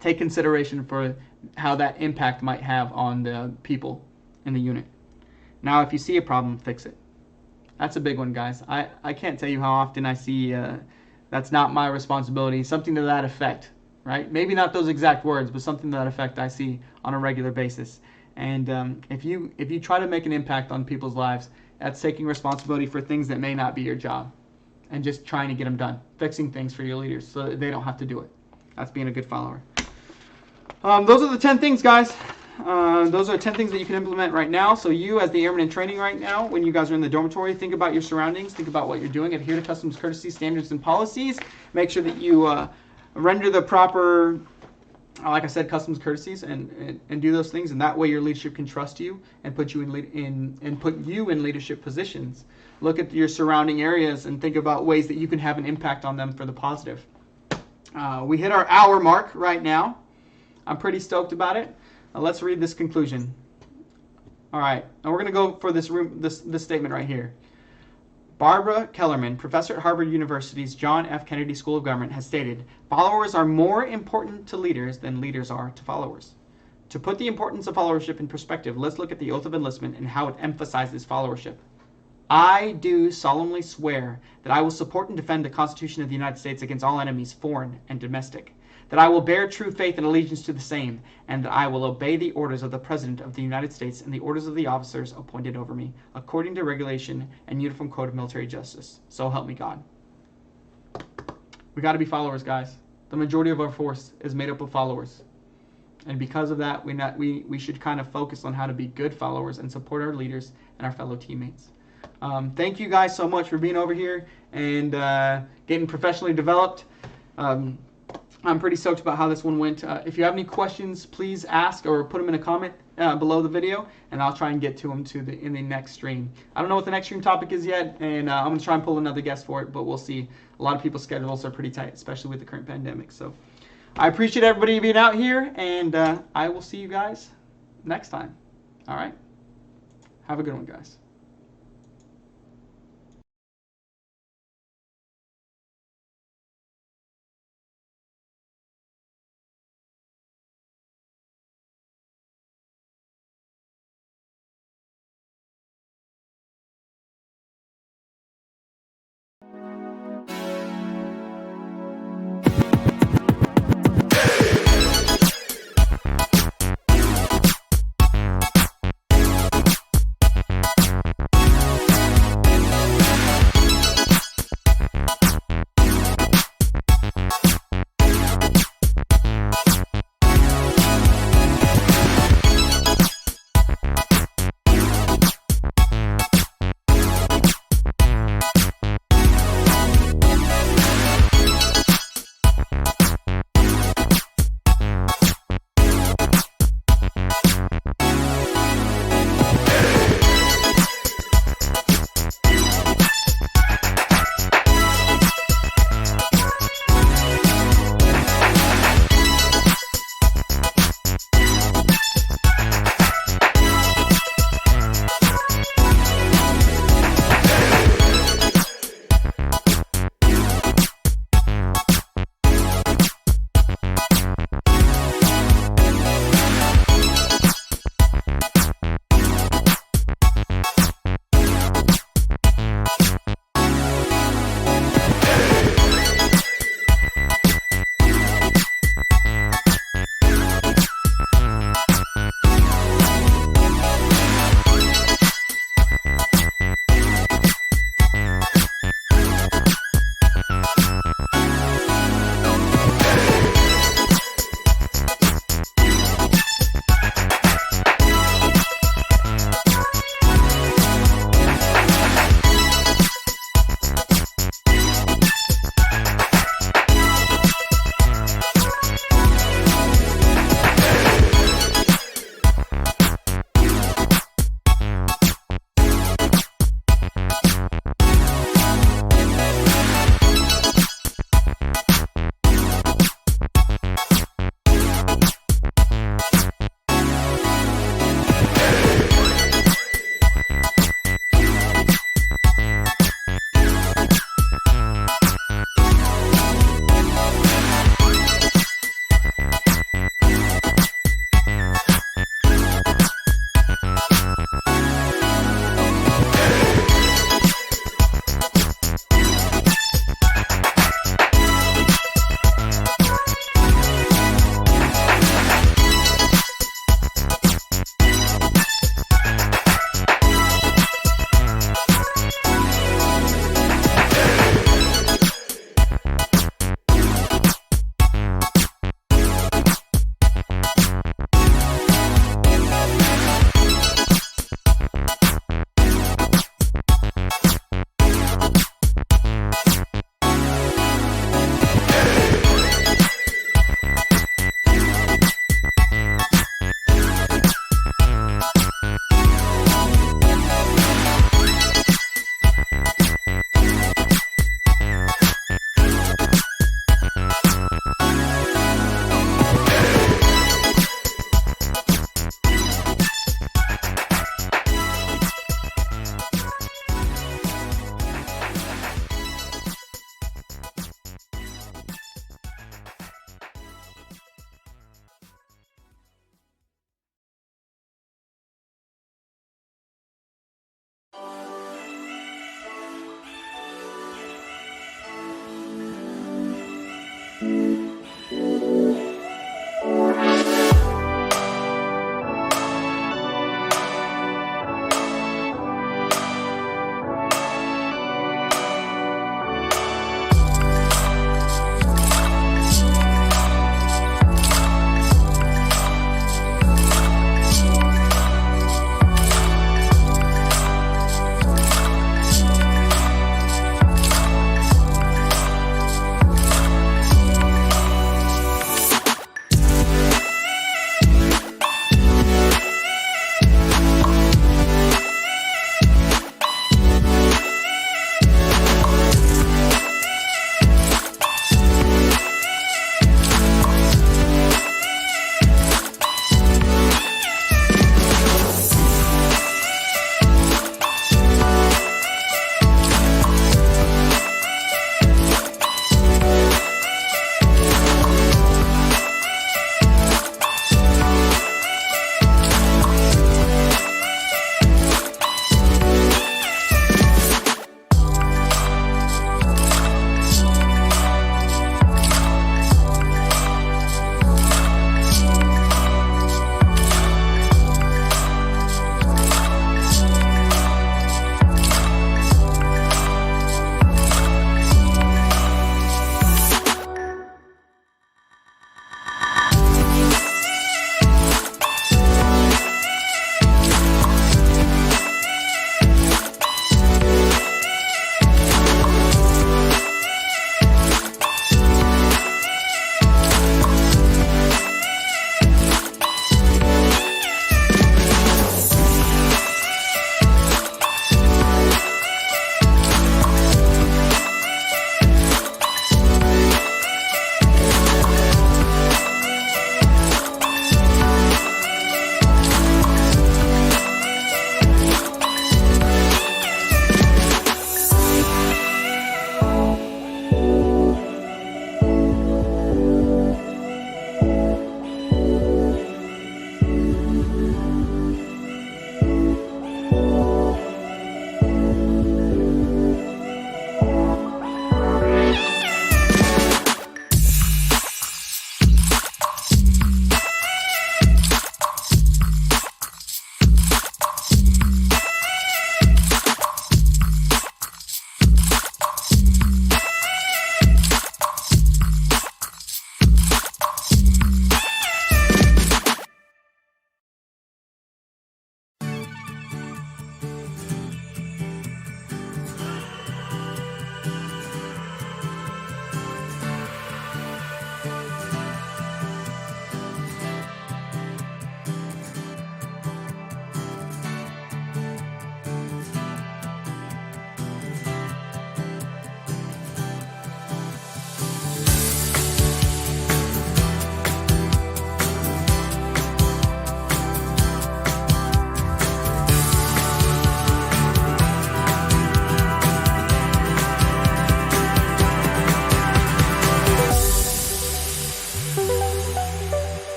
Speaker 1: take consideration for how that impact might have on the people in the unit. Now, if you see a problem, fix it. That's a big one, guys. I can't tell you how often I see that's not my responsibility, something to that effect, right? Maybe not those exact words, but something to that effect I see on a regular basis. And if you try to make an impact on people's lives, that's taking responsibility for things that may not be your job and just trying to get them done, fixing things for your leaders so that they don't have to do it. That's being a good follower. Those are the 10 things, guys. Those are 10 things that you can implement right now. So you, as the airman in training right now, when you guys are in the dormitory, think about your surroundings, think about what you're doing, adhere to customs, courtesy, standards, and policies. Make sure that you render the proper, like I said, customs, courtesies, and do those things, and that way your leadership can trust you and put you in leadership positions. Look at your surrounding areas and think about ways that you can have an impact on them for the positive. We hit our hour mark right now. I'm pretty stoked about it. Let's read this conclusion. All right, now we're going to go for this statement right here. Barbara Kellerman, professor at Harvard University's John F. Kennedy School of Government, has stated, "Followers are more important to leaders than leaders are to followers." To put the importance of followership in perspective, let's look at the Oath of Enlistment and how it emphasizes followership. "I do solemnly swear that I will support and defend the Constitution of the United States against all enemies, foreign and domestic, that I will bear true faith and allegiance to the same, and that I will obey the orders of the President of the United States and the orders of the officers appointed over me, according to regulation and Uniform Code of Military Justice. So help me God." We got to be followers, guys. The majority of our force is made up of followers. And because of that, we should kind of focus on how to be good followers and support our leaders and our fellow teammates. Thank you guys so much for being over here and getting professionally developed. I'm pretty stoked about how this one went. If you have any questions, please ask or put them in a comment below the video, and I'll try and get to them in the next stream. I don't know what the next stream topic is yet, and I'm going to try and pull another guest for it, but we'll see. A lot of people's schedules are pretty tight, especially with the current pandemic. So I appreciate everybody being out here, and I will see you guys next time. All right? Have a good one, guys.